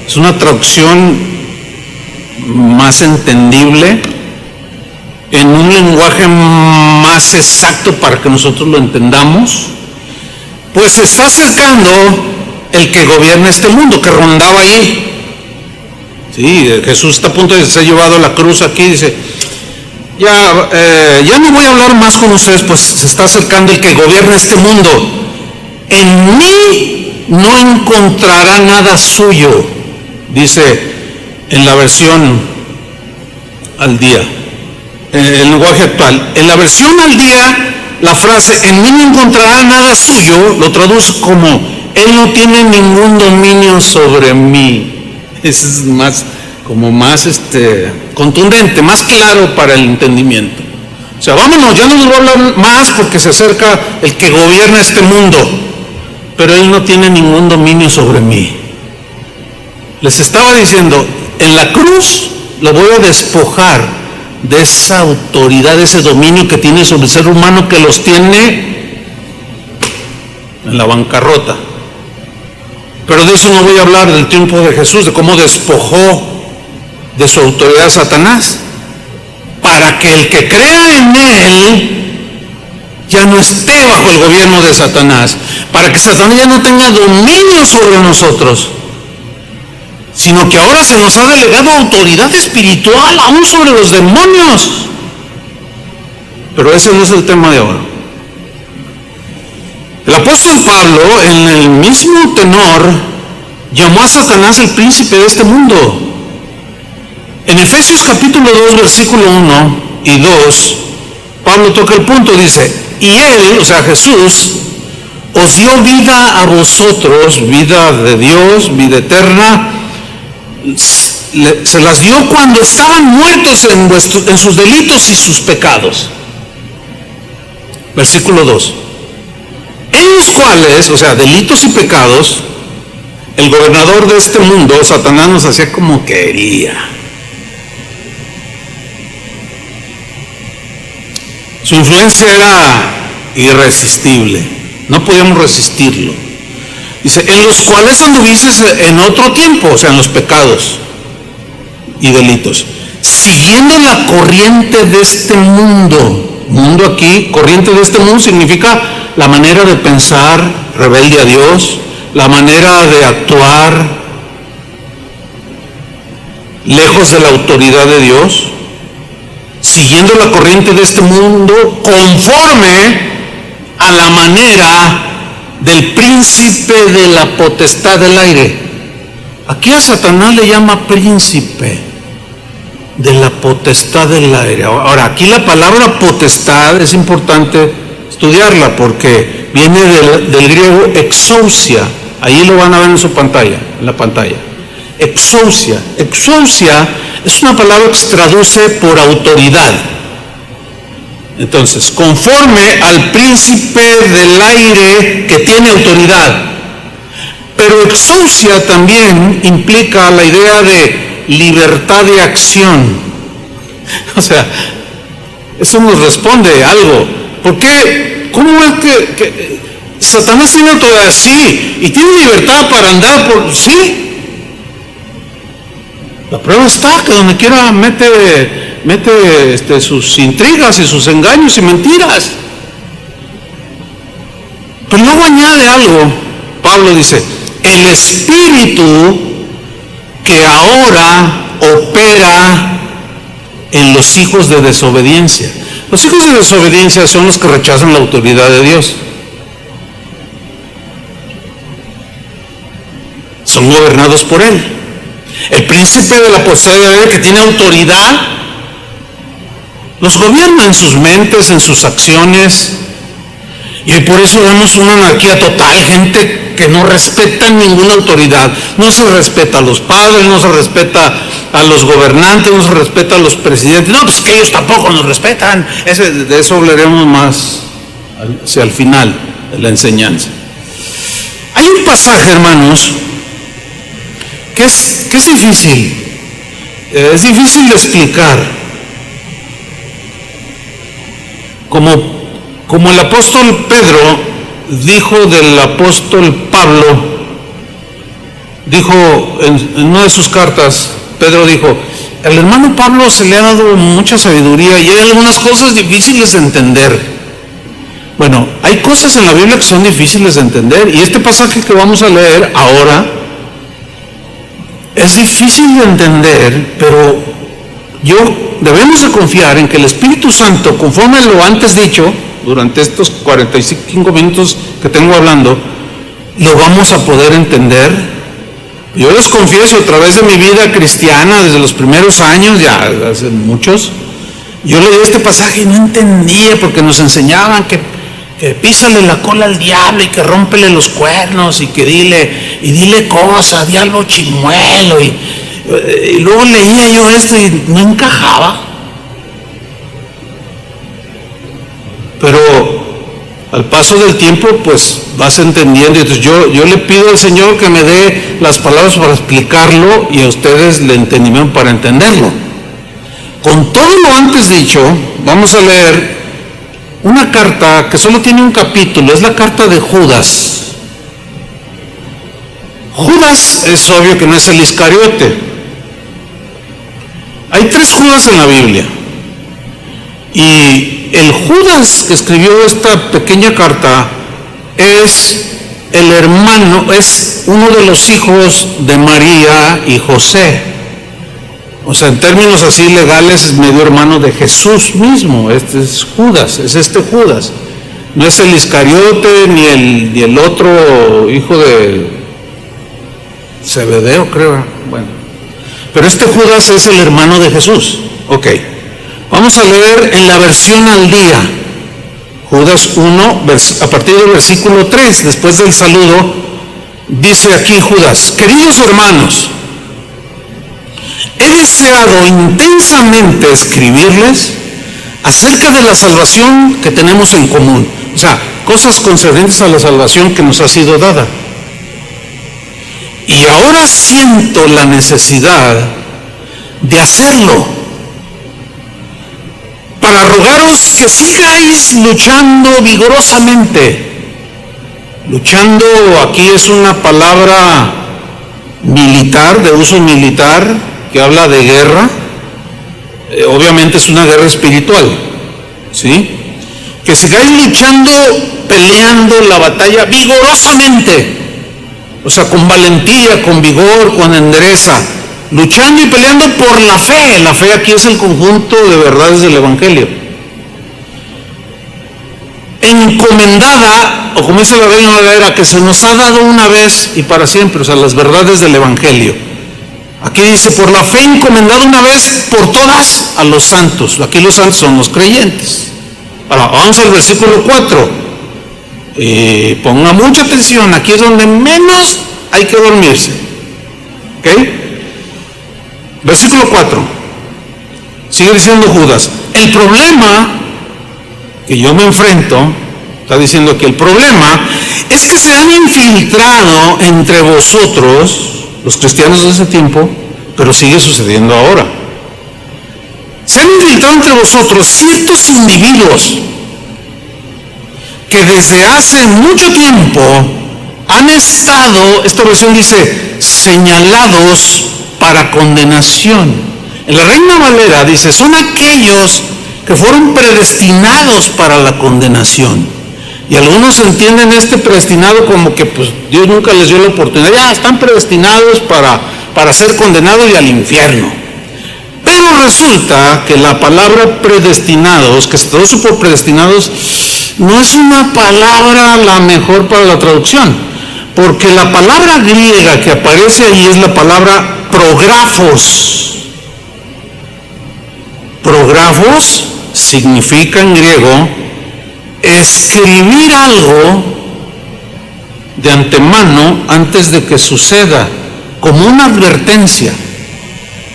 Speaker 1: Es una traducción más entendible, en un lenguaje más exacto para que nosotros lo entendamos. Pues se está acercando el que gobierna este mundo, que rondaba ahí. Sí, Jesús está a punto de ser llevado a la cruz aquí, dice: ya no voy a hablar más con ustedes, pues se está acercando el que gobierna este mundo. En mí no encontrará nada suyo, dice en la versión al día, en el lenguaje actual. En la versión al día, la frase "en mí no encontrará nada suyo" lo traduce como "él no tiene ningún dominio sobre mí". Es más contundente, más claro para el entendimiento. O sea, vámonos, ya no les voy a hablar más porque se acerca el que gobierna este mundo, pero él no tiene ningún dominio sobre mí. Les estaba diciendo, en la cruz lo voy a despojar de esa autoridad, de ese dominio que tiene sobre el ser humano, que los tiene en la bancarrota. Pero de eso no voy a hablar, del tiempo de Jesús, de cómo despojó de su autoridad a Satanás, para que el que crea en él ya no esté bajo el gobierno de Satanás, para que Satanás ya no tenga dominio sobre nosotros, sino que ahora se nos ha delegado autoridad espiritual aún sobre los demonios. Pero ese no es el tema de ahora. El apóstol Pablo, en el mismo tenor, llamó a Satanás el príncipe de este mundo. En Efesios capítulo 2, versículo 1 y 2, Pablo toca el punto, dice, y él, o sea Jesús, os dio vida a vosotros, vida de Dios, vida eterna, se las dio cuando estaban muertos en sus delitos y sus pecados. Versículo 2. En los cuales, o sea, delitos y pecados, el gobernador de este mundo, Satanás, nos hacía como quería. Su influencia era irresistible, no podíamos resistirlo. Dice, en los cuales anduvisteis en otro tiempo, o sea, en los pecados y delitos, siguiendo la corriente de este mundo. Mundo aquí, corriente de este mundo significa la manera de pensar rebelde a Dios, la manera de actuar lejos de la autoridad de Dios, siguiendo la corriente de este mundo conforme a la manera del príncipe de la potestad del aire. Aquí a Satanás le llama príncipe de la potestad del aire. Ahora, aquí la palabra potestad es importante estudiarla porque viene del griego exousia. Ahí lo van a ver en su pantalla, en la pantalla. Exousia. Exousia es una palabra que se traduce por autoridad. Entonces, conforme al príncipe del aire que tiene autoridad. Pero exousia también implica la idea de libertad de acción. O sea, eso nos responde algo. ¿Por qué? ¿Cómo es que Satanás tiene autoridad? Sí. ¿Y tiene libertad para andar por...? Sí. La prueba está que donde quiera mete sus intrigas y sus engaños y mentiras. Pero luego añade algo. Pablo dice, el espíritu que ahora opera en los hijos de desobediencia. Los hijos de desobediencia son los que rechazan la autoridad de Dios. Son gobernados por él. El príncipe de la potestad del aire, que tiene autoridad, los gobierna en sus mentes, en sus acciones. Y por eso vemos una anarquía total, gente que no respeta ninguna autoridad. No se respeta a los padres, no se respeta a los gobernantes, no se respeta a los presidentes. No, pues que ellos tampoco nos respetan. De eso hablaremos más hacia el final de la enseñanza. Hay un pasaje, hermanos, que es difícil. Es difícil de explicar. Como el apóstol Pedro dijo del apóstol Pablo, dijo en una de sus cartas, Pedro dijo, al hermano Pablo se le ha dado mucha sabiduría y hay algunas cosas difíciles de entender. Bueno, hay cosas en la Biblia que son difíciles de entender y este pasaje que vamos a leer ahora es difícil de entender, pero debemos de confiar en que el Espíritu Santo, conforme lo antes dicho, durante estos 45 minutos que tengo hablando, lo vamos a poder entender. Yo les confieso, a través de mi vida cristiana, desde los primeros años, ya hace muchos, yo leí este pasaje y no entendía, porque nos enseñaban que písale la cola al diablo y que rómpele los cuernos y que dile cosas, diablo chimuelo, y luego leía yo esto y no encajaba. pero al paso del tiempo pues vas entendiendo. Entonces yo le pido al Señor que me dé las palabras para explicarlo y a ustedes el entendimiento para entenderlo. Con todo lo antes dicho, vamos a leer una carta que solo tiene un capítulo, es la carta de Judas. Judas es obvio que no es el Iscariote. Hay 3 Judas en la Biblia. Y el Judas que escribió esta pequeña carta es el hermano, es uno de los hijos de María y José. O sea, en términos así legales es medio hermano de Jesús mismo. Este es Judas, es este Judas. No es el Iscariote ni el otro hijo de Zebedeo, creo. Bueno, pero este Judas es el hermano de Jesús. Ok, vamos a leer en la versión al día. Judas 1, a partir del versículo 3, después del saludo, dice aquí Judas: queridos hermanos, he deseado intensamente escribirles acerca de la salvación que tenemos en común. O sea, cosas concernientes a la salvación que nos ha sido dada. Y ahora siento la necesidad de hacerlo para rogaros que sigáis luchando vigorosamente. Luchando aquí es una palabra militar, de uso militar, que habla de guerra. Obviamente es una guerra espiritual, ¿sí? Que sigáis luchando, peleando la batalla vigorosamente. O sea, con valentía, con vigor, con entereza, luchando y peleando por la fe. La fe aquí es el conjunto de verdades del Evangelio. Encomendada, o como dice la Reina Valera, que se nos ha dado una vez y para siempre, o sea, las verdades del Evangelio. Aquí dice, por la fe encomendada una vez por todas a los santos. Aquí los santos son los creyentes. Ahora, vamos al versículo 4. Ponga mucha atención, aquí es donde menos hay que dormirse. ¿Ok? Versículo 4. Sigue diciendo Judas: el problema que yo me enfrento, está diciendo que el problema es que se han infiltrado entre vosotros, los cristianos de ese tiempo, pero sigue sucediendo ahora. Se han infiltrado entre vosotros ciertos individuos que desde hace mucho tiempo han estado, esta versión dice, señalados para condenación. En la Reina Valera dice, son aquellos que fueron predestinados para la condenación. Y algunos entienden este predestinado como que pues Dios nunca les dio la oportunidad, ya están predestinados para ser condenados y al infierno. Pero resulta que la palabra predestinados, que se traduce por predestinados, no es una palabra la mejor para la traducción, porque la palabra griega que aparece ahí es la palabra prografos. Prografos significa en griego escribir algo de antemano antes de que suceda, como una advertencia.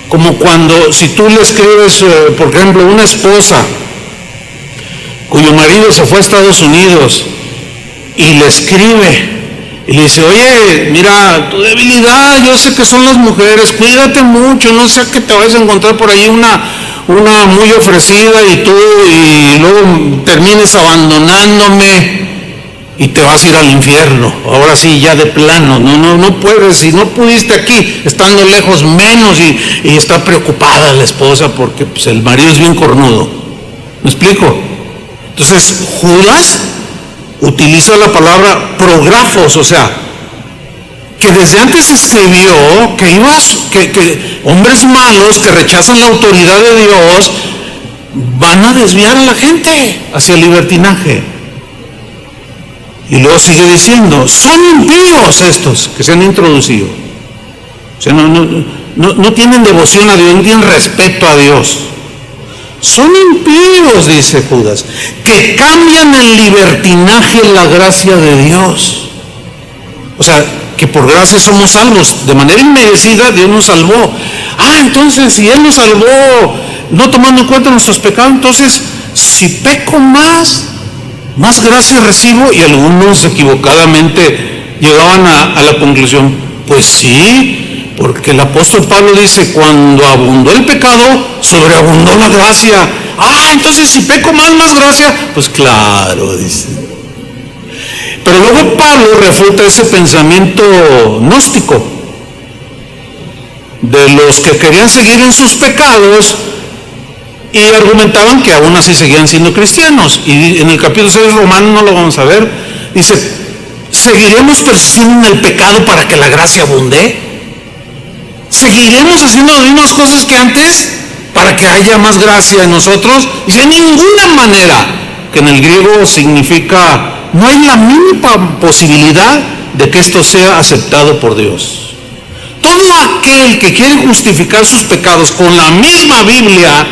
Speaker 1: Como cuando, si tú le escribes, por ejemplo, una esposa cuyo marido se fue a Estados Unidos y le escribe y le dice, oye, mira, tu debilidad, yo sé que son las mujeres, cuídate mucho, no sea que te vayas a encontrar por ahí una muy ofrecida y luego termines abandonándome y te vas a ir al infierno. Ahora sí, ya de plano, no puedes, si no pudiste aquí, estando lejos menos, y está preocupada la esposa porque pues, el marido es bien cornudo. ¿Me explico? Entonces, Judas utiliza la palabra prografos, o sea, que desde antes escribió que hombres malos que rechazan la autoridad de Dios van a desviar a la gente hacia el libertinaje. Y luego sigue diciendo, son impíos estos que se han introducido. O sea, no tienen devoción a Dios, no tienen respeto a Dios. Son impíos, dice Judas, que cambian el libertinaje la gracia de Dios. O sea, que por gracia somos salvos. De manera inmerecida Dios nos salvó. Entonces, si Él nos salvó, no tomando en cuenta nuestros pecados, entonces, si peco más, más gracia recibo, y algunos equivocadamente llegaban a la conclusión, pues sí, porque el apóstol Pablo dice, cuando abundó el pecado, sobreabundó la gracia. Entonces si peco más gracia, pues claro, dice. Pero luego Pablo refuta ese pensamiento gnóstico de los que querían seguir en sus pecados y argumentaban que aún así seguían siendo cristianos. Y en el capítulo 6 Romano, no lo vamos a ver, dice, ¿seguiremos persistiendo en el pecado para que la gracia abunde? ¿Seguiremos haciendo las mismas cosas que antes para que haya más gracia en nosotros? Dice, de ninguna manera, que en el griego significa, no hay la mínima posibilidad de que esto sea aceptado por Dios. Todo aquel que quiere justificar sus pecados con la misma Biblia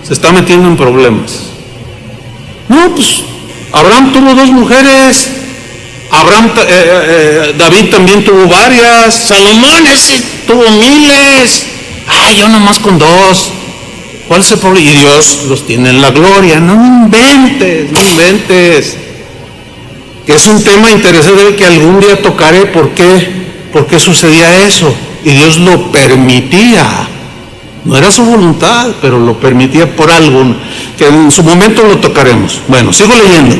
Speaker 1: se está metiendo en problemas. No, pues Abraham tuvo 2 mujeres, David también tuvo varias, Salomón ese tuvo miles, yo nomás con 2. ¿Cuál es el problema? Y Dios los tiene en la gloria. No inventes. Que es un tema interesante que algún día tocaré. ¿Por qué sucedía eso? Y Dios lo permitía. No era su voluntad, pero lo permitía por algo, que en su momento lo tocaremos. Bueno, sigo leyendo.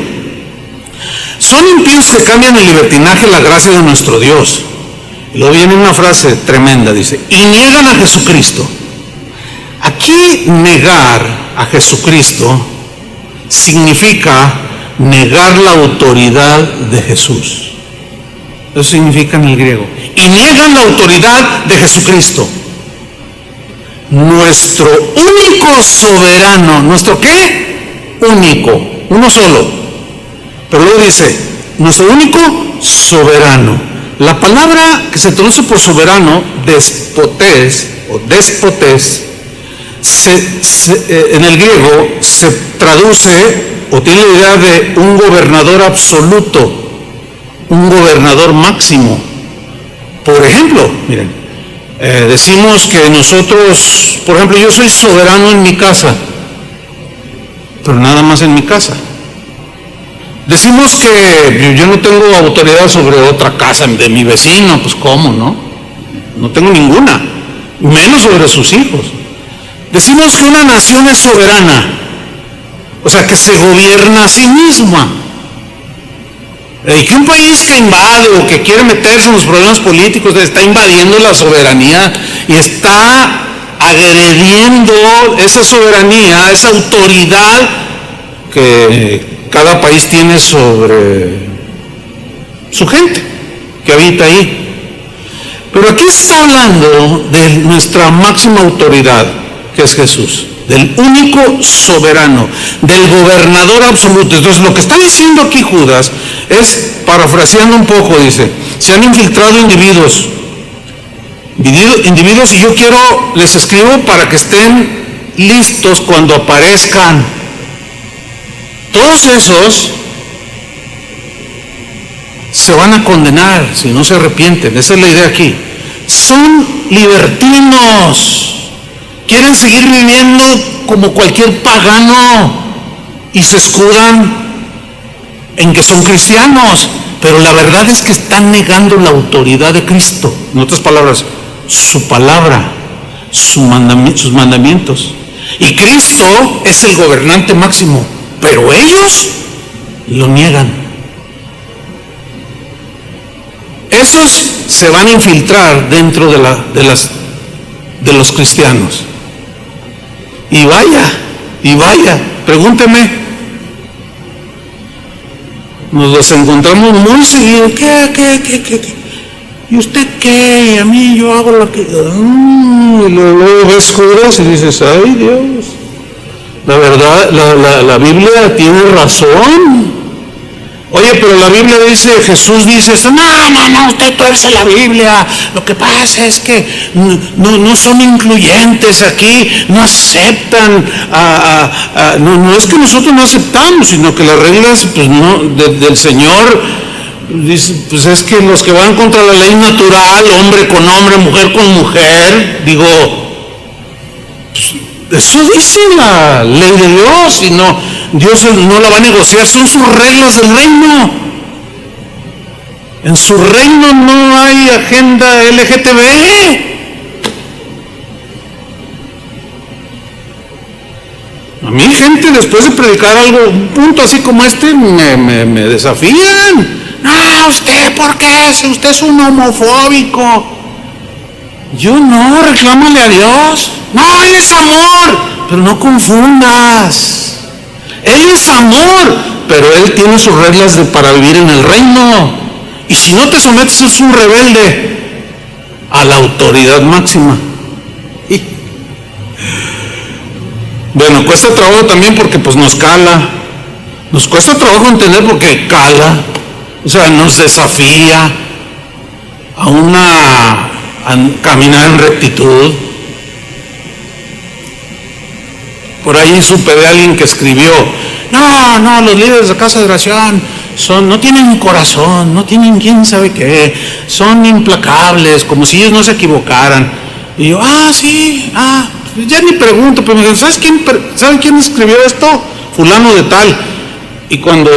Speaker 1: Son impíos que cambian en libertinaje la gracia de nuestro Dios. Y luego viene una frase tremenda, dice, y niegan a Jesucristo. Aquí negar a Jesucristo significa negar la autoridad de Jesús. Eso significa en el griego. Y niegan la autoridad de Jesucristo. Nuestro único soberano. ¿Nuestro qué? Único. Uno solo. Pero luego dice, nuestro único soberano. La palabra que se traduce por soberano, despotés o despotés, en el griego se traduce o tiene la idea de un gobernador absoluto, un gobernador máximo. Por ejemplo, miren, decimos que nosotros, por ejemplo, yo soy soberano en mi casa, pero nada más en mi casa. Decimos que yo no tengo autoridad sobre otra casa de mi vecino, pues ¿cómo, no? No tengo ninguna, menos sobre sus hijos. Decimos que una nación es soberana, o sea, que se gobierna a sí misma. Y que un país que invade o que quiere meterse en los problemas políticos está invadiendo la soberanía y está agrediendo esa soberanía, esa autoridad que cada país tiene sobre su gente que habita ahí. Pero aquí se está hablando de nuestra máxima autoridad, que es Jesús, del único soberano, del gobernador absoluto. Entonces lo que está diciendo aquí Judas es, parafraseando un poco, dice, se han infiltrado individuos y yo les escribo para que estén listos cuando aparezcan. Todos esos se van a condenar si no se arrepienten. Esa es la idea aquí. Son libertinos, quieren seguir viviendo como cualquier pagano y se escudan en que son cristianos, pero la verdad es que están negando la autoridad de Cristo. En otras palabras, su palabra, sus mandamientos. Y Cristo es el gobernante máximo, pero ellos lo niegan. Esos se van a infiltrar dentro de los cristianos. Y vaya, pregúnteme, nos los encontramos muy seguido. ¿Qué? ¿Y usted qué? Y a mí yo hago lo que... Y luego ves Judas y dices, ay Dios, la verdad, la Biblia tiene razón. Oye, pero la Biblia dice, Jesús dice eso. No, usted tuerce la Biblia. Lo que pasa es que no son incluyentes aquí, no aceptan, no es que nosotros no aceptamos, sino que las reglas pues no, del Señor, dice, pues es que los que van contra la ley natural, hombre con hombre, mujer con mujer, digo, pues, eso dice la ley de Dios, y Dios no la va a negociar, son sus reglas del reino. En su reino no hay agenda LGTB. A mí, gente, después de predicar algo, un punto así como este, me desafían. No, ¿usted por qué? Si usted es un homofóbico. Yo no, reclámale a Dios. No, Él es amor. Pero no confundas. Él es amor, pero Él tiene sus reglas para vivir en el reino. Y si no te sometes, es un rebelde a la autoridad máxima. Bueno, cuesta trabajo también porque pues nos cala. Nos cuesta trabajo entender porque cala. O sea, nos desafía a caminar en rectitud. Por ahí supe de alguien que escribió: no, los líderes de Casa de Oración no tienen corazón, no tienen quién sabe qué, son implacables, como si ellos no se equivocaran. Y yo, ya ni pregunto, pero me dijeron, ¿sabe quién escribió esto? Fulano de tal. Y cuando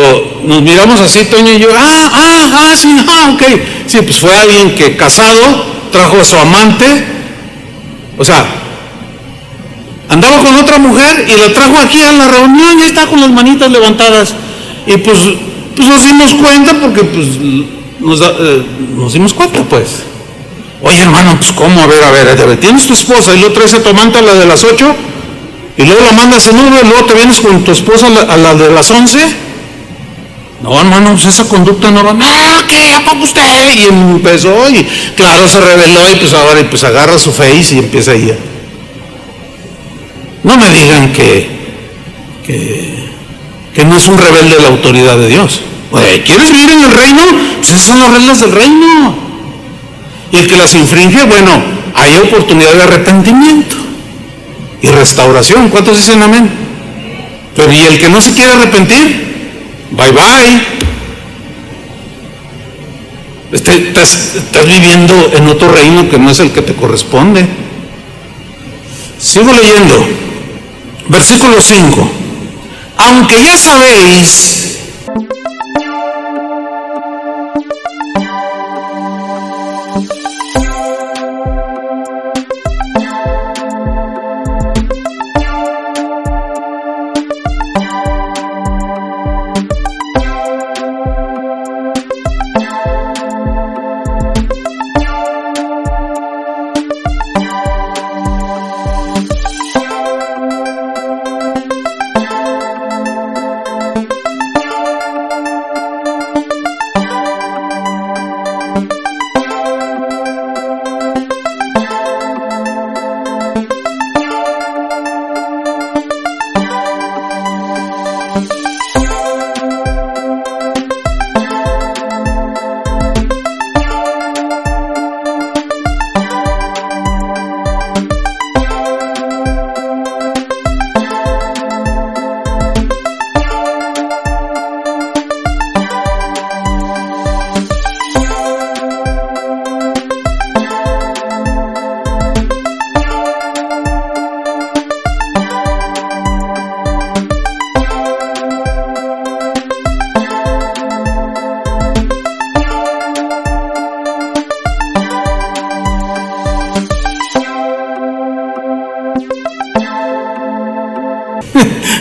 Speaker 1: nos miramos así, Toño y yo, ok. Sí, pues fue alguien que casado, trajo a su amante, o sea, andaba con otra mujer y la trajo aquí a la reunión y ahí está con las manitas levantadas. Y pues nos dimos cuenta porque pues nos dimos cuenta pues. Oye, hermano, pues ¿cómo? A ver, tienes tu esposa y luego traes a tu amante a la de las 8 y luego la mandas en Uber y luego te vienes con tu esposa a la de las 11. No, hermano, pues esa conducta no va. No, ¿qué? ¿A poco usted? Y empezó y claro, se rebeló y pues ahora pues agarra su face y empieza ahí. No me digan que no es un rebelde la autoridad de Dios. Oye, ¿quieres vivir en el reino? Pues esas son las reglas del reino. Y el que las infringe, bueno, hay oportunidad de arrepentimiento y restauración. ¿Cuántos dicen amén? Pero ¿y el que no se quiere arrepentir? Bye bye. Estás viviendo en otro reino que no es el que te corresponde. Sigo leyendo. Versículo 5. Aunque ya sabéis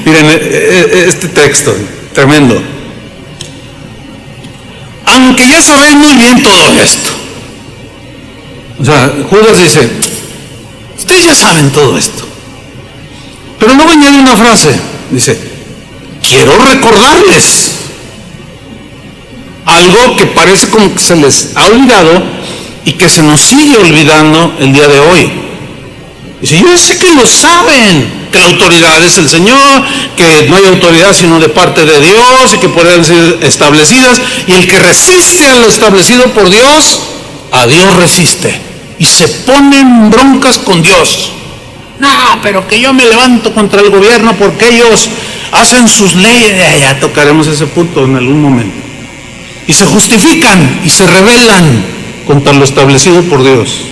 Speaker 1: Miren, este texto, tremendo. Aunque ya sabéis muy bien todo esto. O sea, Judas dice, ustedes ya saben todo esto. Pero luego añade una frase, dice, quiero recordarles algo que parece como que se les ha olvidado y que se nos sigue olvidando el día de hoy. Dice, yo sé que lo saben, que la autoridad es el Señor, que no hay autoridad sino de parte de Dios y que pueden ser establecidas, y el que resiste a lo establecido por Dios, a Dios resiste y se ponen broncas con Dios. No, pero que yo me levanto contra el gobierno porque ellos hacen sus leyes. Ya tocaremos ese punto en algún momento. Y se justifican y se rebelan contra lo establecido por Dios.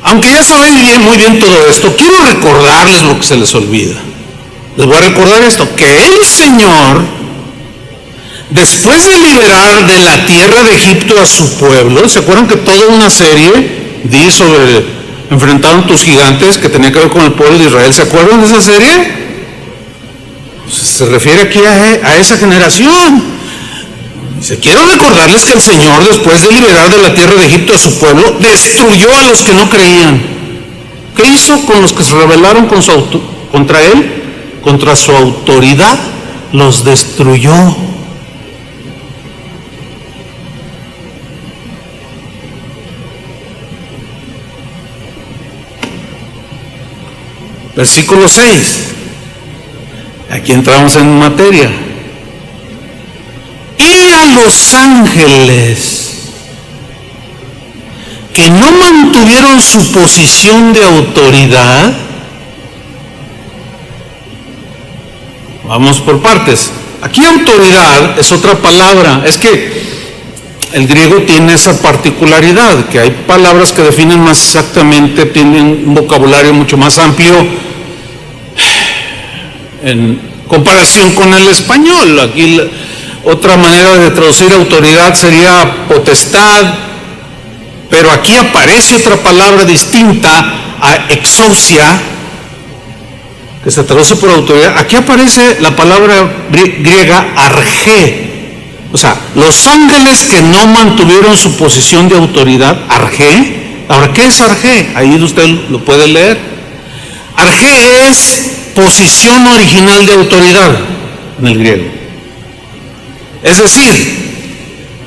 Speaker 1: Aunque ya sabéis muy bien todo esto, quiero recordarles lo que se les olvida. Les voy a recordar esto, que el Señor, después de liberar de la tierra de Egipto a su pueblo, ¿se acuerdan que toda una serie di sobre enfrentaron tus gigantes que tenía que ver con el pueblo de Israel? ¿Se acuerdan de esa serie? Se refiere aquí a esa generación. Dice, quiero recordarles que el Señor, después de liberar de la tierra de Egipto a su pueblo, destruyó a los que no creían. ¿Qué hizo con los que se rebelaron contra Él? Contra su autoridad, los destruyó. Versículo 6. Aquí entramos en materia. Y a los ángeles que no mantuvieron su posición de autoridad, vamos por partes. Aquí autoridad es otra palabra. Es que el griego tiene esa particularidad, que hay palabras que definen más exactamente, tienen un vocabulario mucho más amplio en comparación con el español. Aquí otra manera de traducir autoridad sería potestad, pero aquí aparece otra palabra distinta a exousia, que se traduce por autoridad. Aquí aparece la palabra griega argé. O sea, los ángeles que no mantuvieron su posición de autoridad, argé. Ahora, ¿qué es argé? Ahí usted lo puede leer. Argé es posición original de autoridad en el griego. Es decir,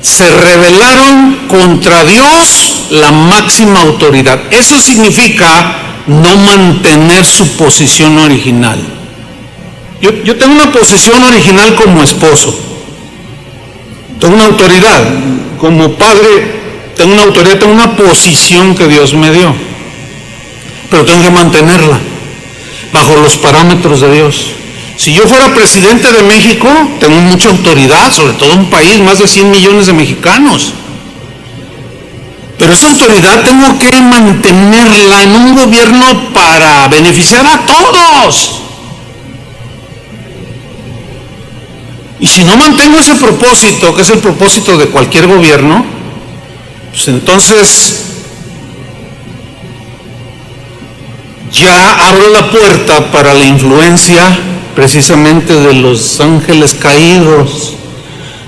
Speaker 1: se rebelaron contra Dios, la máxima autoridad. Eso significa no mantener su posición original. Yo tengo una posición original como esposo, tengo una autoridad como padre, tengo una autoridad, tengo una posición que Dios me dio, pero tengo que mantenerla bajo los parámetros de Dios. Si yo fuera presidente de México, tengo mucha autoridad, sobre todo en un país, más de 100 millones de mexicanos. Pero esa autoridad tengo que mantenerla en un gobierno para beneficiar a todos. Y si no mantengo ese propósito, que es el propósito de cualquier gobierno, pues entonces ya abro la puerta para la influencia precisamente de los ángeles caídos,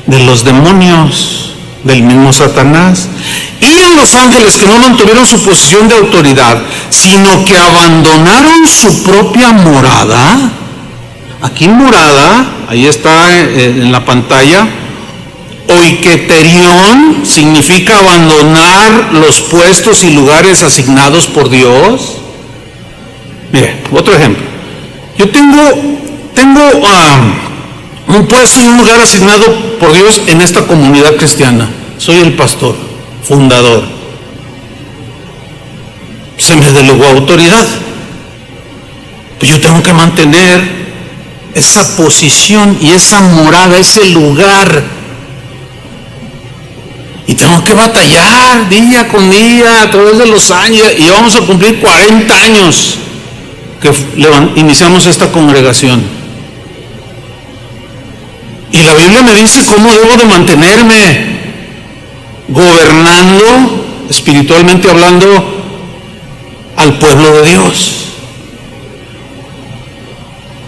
Speaker 1: de los demonios, del mismo Satanás. Y a los ángeles que no mantuvieron su posición de autoridad, sino que abandonaron su propia morada. Aquí morada, ahí está en la pantalla, oiketerión, significa abandonar los puestos y lugares asignados por Dios. Mire, otro ejemplo. Yo tengo un puesto y un lugar asignado por Dios en esta comunidad cristiana. Soy el pastor, fundador. Se me delegó autoridad. Pues yo tengo que mantener esa posición y esa morada, ese lugar. Y tengo que batallar día con día a través de los años. Y vamos a cumplir 40 años que iniciamos esta congregación. Y la Biblia me dice cómo debo de mantenerme gobernando, espiritualmente hablando, al pueblo de Dios.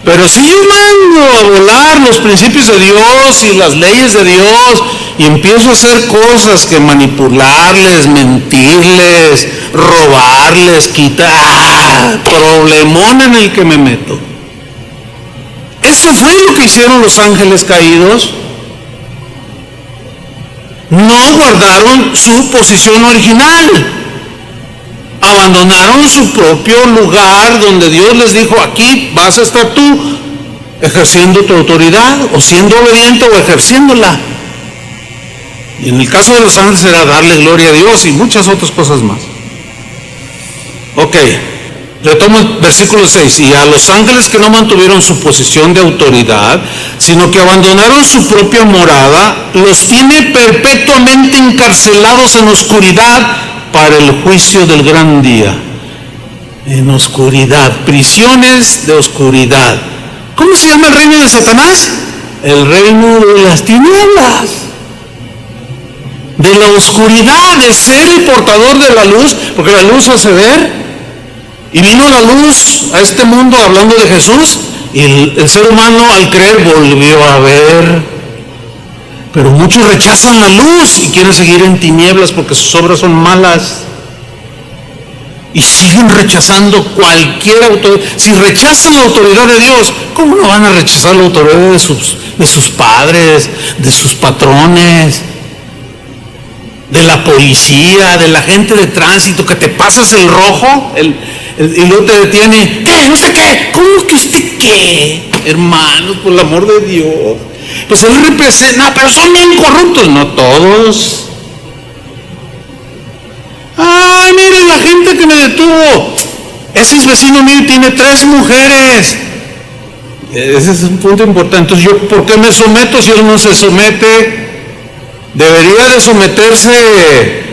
Speaker 1: Pero si yo mando a volar los principios de Dios y las leyes de Dios y empiezo a hacer cosas que manipularles, mentirles, robarles, quitar, problemón en el que me meto. Eso fue lo que hicieron los ángeles caídos. No guardaron su posición original. Abandonaron su propio lugar donde Dios les dijo, aquí vas a estar tú ejerciendo tu autoridad, o siendo obediente o ejerciéndola. Y en el caso de los ángeles era darle gloria a Dios y muchas otras cosas más. Ok, retomo el versículo 6. Y a los ángeles que no mantuvieron su posición de autoridad, sino que abandonaron su propia morada, los tiene perpetuamente encarcelados en oscuridad para el juicio del gran día. En oscuridad, prisiones de oscuridad. ¿Cómo se llama el reino de Satanás? El reino de las tinieblas, de la oscuridad, de ser el portador de la luz, porque la luz hace ver. Y vino la luz a este mundo hablando de Jesús, y el ser humano al creer volvió a ver. Pero muchos rechazan la luz y quieren seguir en tinieblas porque sus obras son malas. Y siguen rechazando cualquier autoridad. Si rechazan la autoridad de Dios, ¿cómo no van a rechazar la autoridad de sus padres, de sus patrones, de la policía, de la gente de tránsito, que te pasas el rojo y luego te detiene? ¿Qué? ¿Usted qué? ¿Cómo que usted qué? Hermanos, por el amor de Dios. Pues él representa, pero son bien corruptos. No todos. Ay, miren la gente que me detuvo. Ese es vecino mío y tiene 3 mujeres. Ese es un punto importante. Entonces, ¿yo por qué me someto si él no se somete? Debería de someterse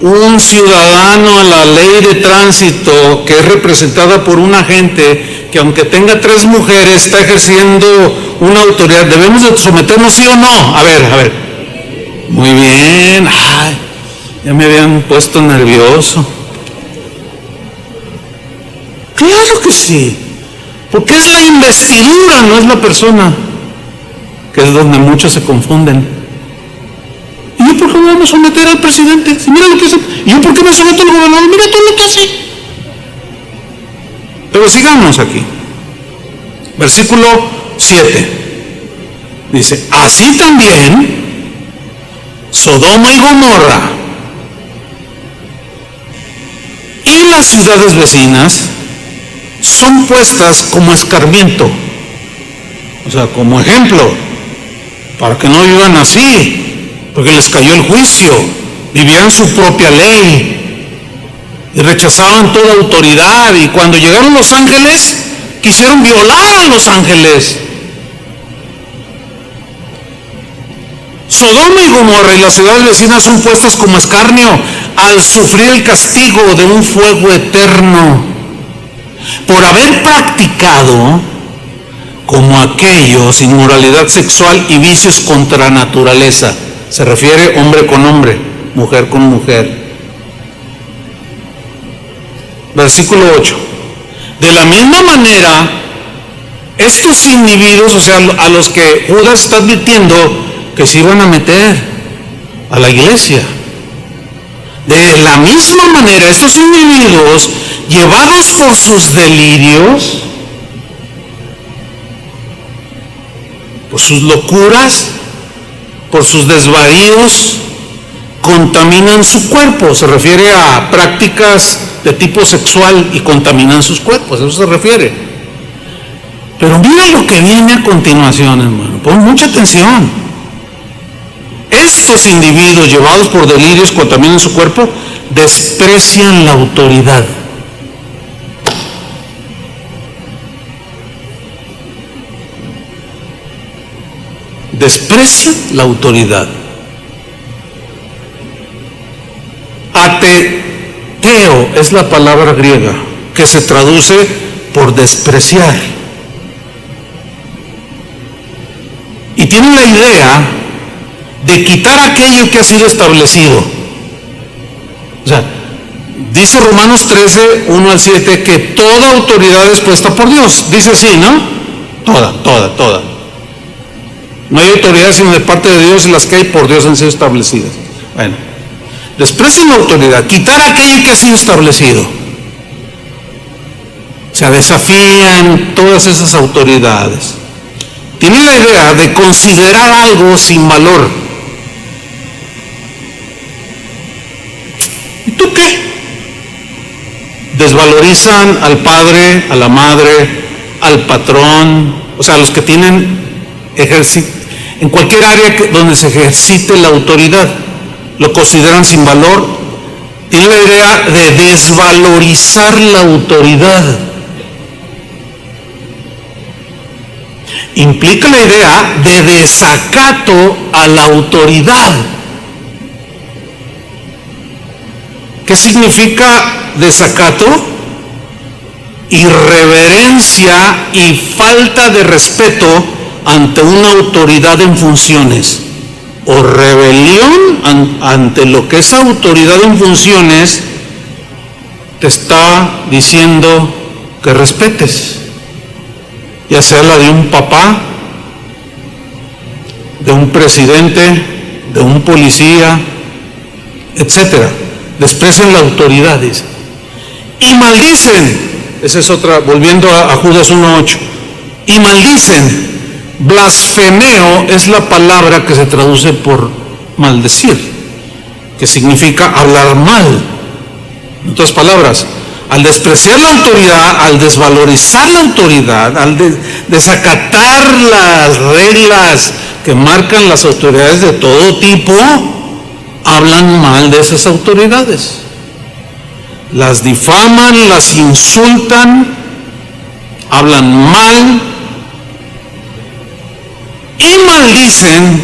Speaker 1: un ciudadano a la ley de tránsito que es representada por un agente que, aunque tenga 3 mujeres, está ejerciendo una autoridad. ¿Debemos de someternos, sí o no? A ver. Muy bien. Ay, ya me habían puesto nervioso. Claro que sí, porque es la investidura, no es la persona, que es donde muchos se confunden. ¿Y yo por qué me voy a someter al presidente? Si mira lo que hace. ¿Y yo por qué me someto al gobernador? Mira todo lo que hace. Pero sigamos aquí. Versículo 7. Dice, así también Sodoma y Gomorra y las ciudades vecinas son puestas como escarmiento, o sea, como ejemplo, para que no vivan así, porque les cayó el juicio, vivían su propia ley y rechazaban toda autoridad, y cuando llegaron los ángeles, quisieron violar a los ángeles. Sodoma y Gomorra y las ciudades vecinas son puestas como escarnio al sufrir el castigo de un fuego eterno por haber practicado como aquellos inmoralidad sexual y vicios contra naturaleza. Se refiere hombre con hombre, mujer con mujer. Versículo 8. De la misma manera, estos individuos, o sea, a los que Judas está advirtiendo que se iban a meter a la iglesia, de la misma manera, estos individuos, llevados por sus delirios, por sus locuras, por sus desvaríos, contaminan su cuerpo. Se refiere a prácticas de tipo sexual y contaminan sus cuerpos, a eso se refiere. Pero mira lo que viene a continuación, hermano, pon mucha atención. Estos individuos, llevados por delirios, contaminan su cuerpo, desprecian la autoridad. Desprecian la autoridad. Ateteo es la palabra griega que se traduce por despreciar. Y tiene la idea de quitar aquello que ha sido establecido. O sea, dice Romanos 13, 1 al 7, que toda autoridad es puesta por Dios. Dice así, ¿no? Toda. No hay autoridad sino de parte de Dios, y las que hay por Dios han sido establecidas. Bueno, desprecian la autoridad, quitar aquello que ha sido establecido. O sea, desafían todas esas autoridades. Tienen la idea de considerar algo sin valor. ¿Y tú qué? Desvalorizan al padre, a la madre, al patrón, o sea, los que tienen en cualquier área donde se ejercite la autoridad, lo consideran sin valor. Tienen la idea de desvalorizar la autoridad. Implica la idea de desacato a la autoridad. ¿Qué significa desacato? irreverencia y falta de respeto ante una autoridad en funciones, o rebelión ante lo que esa autoridad en funciones te está diciendo que respetes, ya sea la de un papá, de un presidente, de un policía, etcétera. Desprecian la autoridad, dice. Y maldicen, esa es otra, volviendo a Judas 1:8, y maldicen. Blasfemeo es la palabra que se traduce por maldecir, que significa hablar mal. En otras palabras, al despreciar la autoridad, al desvalorizar la autoridad, al desacatar las reglas que marcan las autoridades de todo tipo, hablan mal de esas autoridades. Las difaman, las insultan, hablan mal y maldicen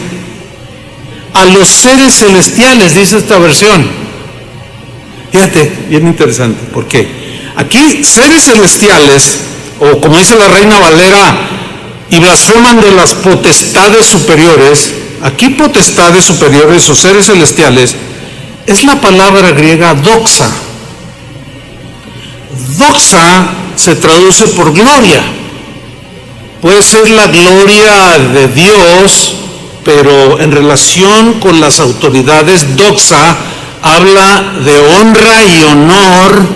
Speaker 1: a los seres celestiales, dice esta versión. Fíjate, bien interesante, porque aquí seres celestiales, o como dice la Reina Valera, y blasfeman de las potestades superiores. Aquí potestades superiores o seres celestiales es la palabra griega doxa. Doxa se traduce por gloria. Puede ser la gloria de Dios, pero en relación con las autoridades, doxa habla de honra y honor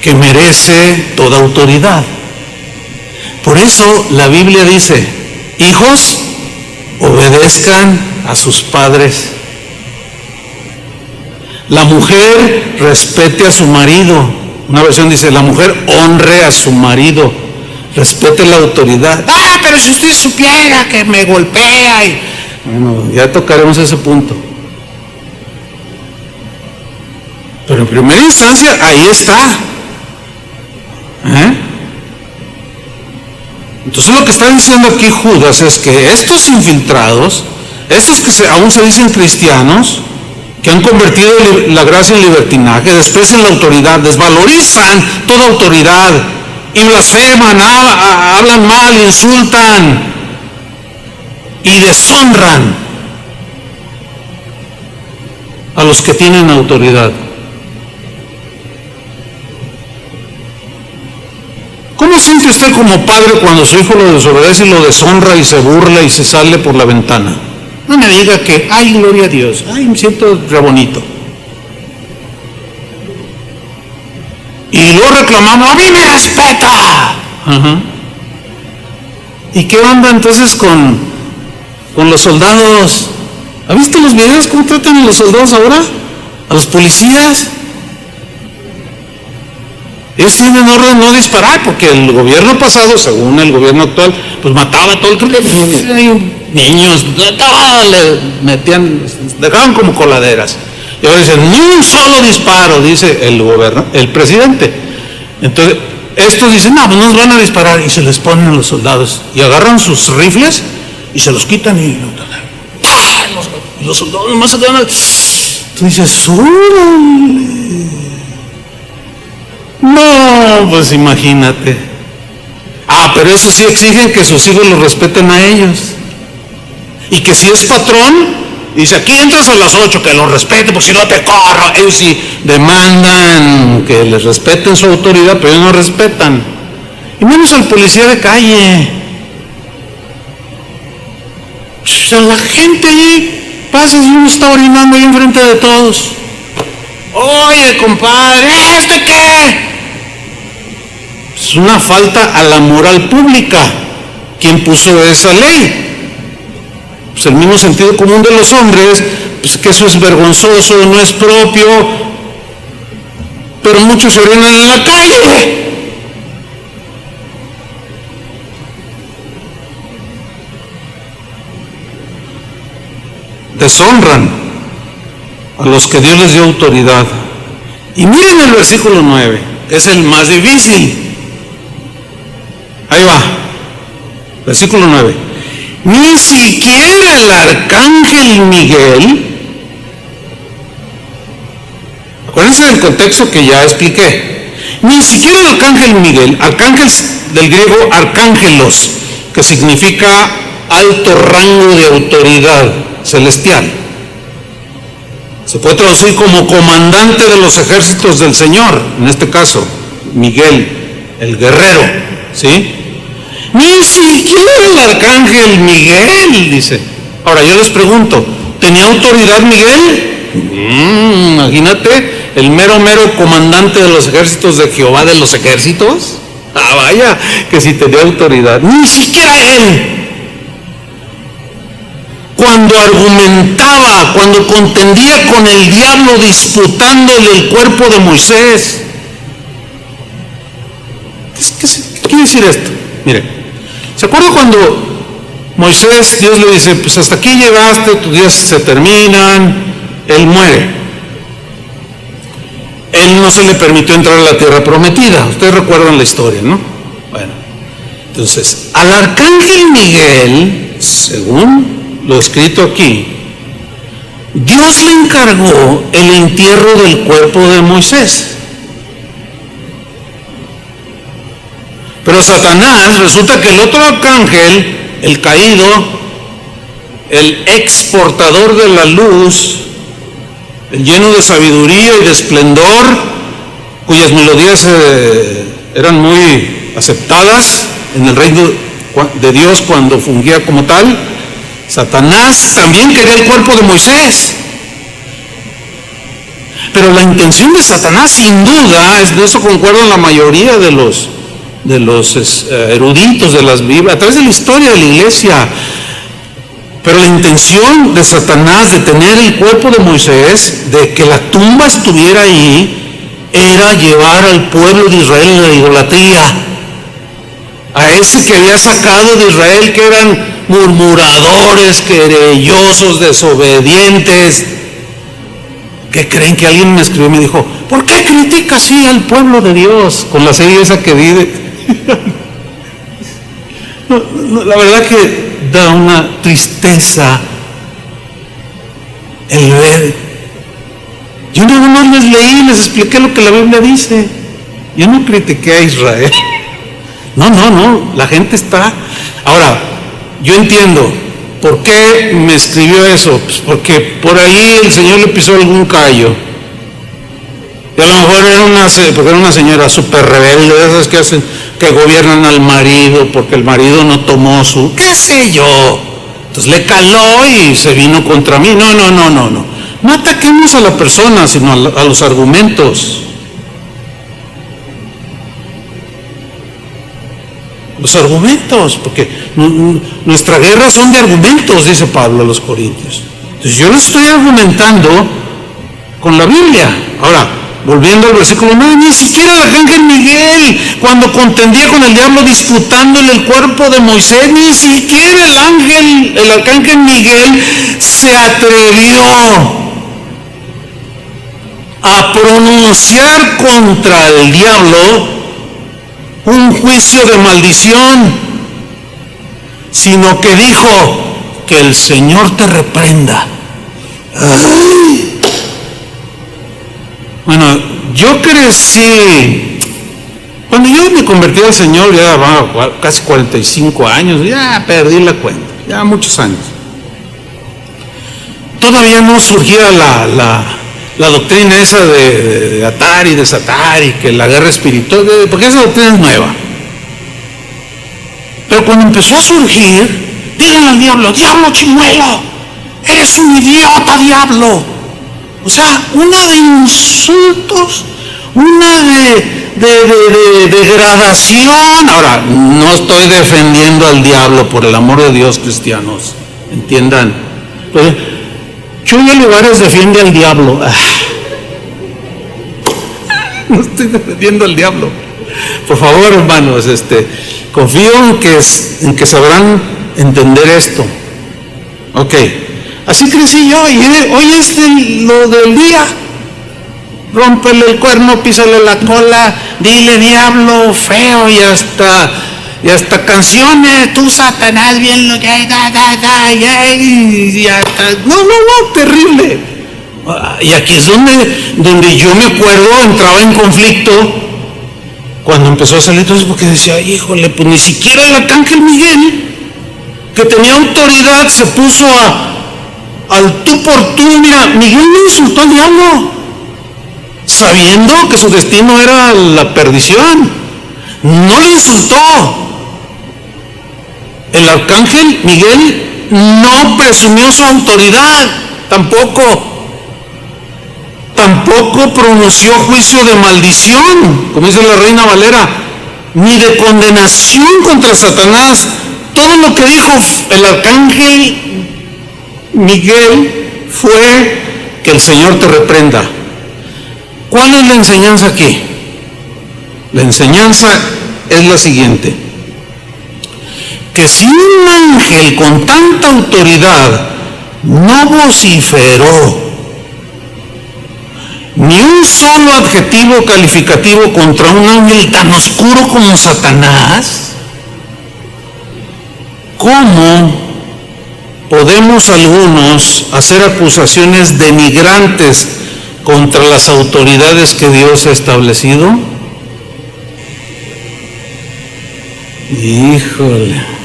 Speaker 1: que merece toda autoridad. Por eso la Biblia dice: hijos, obedezcan a sus padres. La mujer respete a su marido. Una versión dice: la mujer honre a su marido, respete la autoridad. Ah, pero si usted supiera que me golpea y... Bueno, ya tocaremos ese punto. Pero en primera instancia, ahí está. Entonces lo que está diciendo aquí Judas es que estos infiltrados, estos que aún se dicen cristianos, que han convertido la gracia en libertinaje, desprecian la autoridad, desvalorizan toda autoridad y blasfeman, hablan mal, insultan y deshonran a los que tienen autoridad. ¿Cómo siente usted como padre cuando su hijo lo desobedece y lo deshonra y se burla y se sale por la ventana? No me diga que, ay, gloria a Dios, ay, me siento re bonito. Y luego reclamando, a mí me respeta. Ajá. ¿Y qué onda entonces con los soldados? ¿Ha visto los videos cómo tratan a los soldados ahora? ¿A los policías? Ellos tienen orden no disparar, porque el gobierno pasado, según el gobierno actual, pues mataba a todo el que niños, le metían, dejaban como coladeras. Y ahora dicen, ni un solo disparo, dice el presidente. Entonces, estos dicen, no, pues nos van a disparar, y se les ponen a los soldados, y agarran sus rifles, y se los quitan, y los soldados nomás se quedan. Tú dices, ¡órale! No, pues imagínate. Pero eso sí exigen que sus hijos los respeten a ellos. Y que si es patrón, dice, aquí entras a las 8, que los respete, porque si no te corro. Ellos sí demandan que les respeten su autoridad, pero ellos no respetan. Y menos al policía de calle. O sea, la gente allí pasa y uno está orinando ahí enfrente de todos. Oye, compadre, ¿este qué? Es una falta a la moral pública. ¿Quién puso esa ley? Pues el mismo sentido común de los hombres, pues que eso es vergonzoso, no es propio, pero muchos se orinan en la calle. Deshonran a los que Dios les dio autoridad. Y miren el versículo 9, que es el más difícil. Ahí va, versículo 9. Ni siquiera el arcángel Miguel, acuérdense del contexto que ya expliqué, Ni siquiera el arcángel Miguel, arcángel del griego arcángelos, que significa alto rango de autoridad celestial. Se puede traducir como comandante de los ejércitos del Señor, en este caso, Miguel, el guerrero, ¿sí? Ni siquiera el arcángel Miguel, dice. Ahora yo les pregunto, ¿tenía autoridad Miguel? Imagínate, el mero comandante de los ejércitos de Jehová de los ejércitos. Ah, vaya, que si tenía autoridad. Ni siquiera él. Cuando argumentaba, cuando contendía con el diablo disputándole el cuerpo de Moisés. ¿Qué quiere decir esto? Mire, ¿se acuerda cuando Moisés, Dios le dice, pues hasta aquí llegaste, tus días se terminan, él muere? Él no se le permitió entrar a la tierra prometida. Ustedes recuerdan la historia, ¿no? Bueno, entonces, al arcángel Miguel, según lo escrito aquí, Dios le encargó el entierro del cuerpo de Moisés. Pero Satanás, resulta que el otro arcángel, el caído, el exportador de la luz, el lleno de sabiduría y de esplendor, cuyas melodías eran muy aceptadas en el reino de Dios cuando fungía como tal, Satanás también quería el cuerpo de Moisés. Pero la intención de Satanás, sin duda, de eso concuerdan la mayoría de los eruditos de las Biblias, a través de la historia de la iglesia. Pero la intención de Satanás de tener el cuerpo de Moisés, de que la tumba estuviera ahí, era llevar al pueblo de Israel a la idolatría. A ese que había sacado de Israel, que eran murmuradores, querellosos, desobedientes. ¿Qué creen? Que alguien me escribió y me dijo, ¿por qué critica así al pueblo de Dios? Con la serie esa que vi. La verdad que da una tristeza el ver. Yo nada más les leí, les expliqué lo que la Biblia dice. Yo no critiqué a Israel. No, la gente está. Ahora, yo entiendo por qué me escribió eso, pues porque por ahí el Señor le pisó algún callo. Y a lo mejor porque era una señora súper rebelde, de esas que hacen, que gobiernan al marido porque el marido no tomó su, qué sé yo. Entonces le caló y se vino contra mí. No. No ataquemos a la persona, sino a los argumentos. Los argumentos, porque nuestra guerra son de argumentos, dice Pablo a los Corintios. Entonces yo les estoy argumentando con la Biblia. Ahora, volviendo al versículo 9, ni siquiera el arcángel Miguel, cuando contendía con el diablo disputándole el cuerpo de Moisés, ni siquiera el arcángel Miguel se atrevió a pronunciar contra el diablo un juicio de maldición, sino que dijo, que el Señor te reprenda. Ay. Bueno, yo crecí, cuando yo me convertí al Señor, ya va casi 45 años, ya perdí la cuenta, ya muchos años. Todavía no surgía la doctrina esa de atar y desatar y que la guerra espiritual, porque esa doctrina es nueva. Pero cuando empezó a surgir, díganle al diablo, diablo chimuelo, eres un idiota, diablo. O sea, una de insultos, una de degradación. Ahora, no estoy defendiendo al diablo, por el amor de Dios, cristianos, entiendan. Pues, Chuy Olivares defiende al diablo. No estoy defendiendo al diablo. Por favor, hermanos, confío en que sabrán entender esto. Ok, así crecí yo, y hoy es lo del día. Rómpele el cuerno, písale la cola, dile diablo feo, y hasta canciones, tú Satanás, bien lo que hay, y hasta, no, terrible. Y aquí es donde yo me acuerdo, entraba en conflicto cuando empezó a salir todo eso, porque decía, híjole, pues ni siquiera el arcángel Miguel, que tenía autoridad, se puso al tú por tú. Mira, Miguel no insultó al diablo, sabiendo que su destino era la perdición. No le insultó. El arcángel Miguel no presumió su autoridad, tampoco pronunció juicio de maldición, como dice la Reina Valera, ni de condenación contra Satanás. Todo lo que dijo el arcángel Miguel fue que el Señor te reprenda. ¿Cuál es la enseñanza aquí? La enseñanza es la siguiente: que si un ángel con tanta autoridad no vociferó ni un solo adjetivo calificativo contra un ángel tan oscuro como Satanás, ¿cómo podemos algunos hacer acusaciones denigrantes contra las autoridades que Dios ha establecido? Híjole.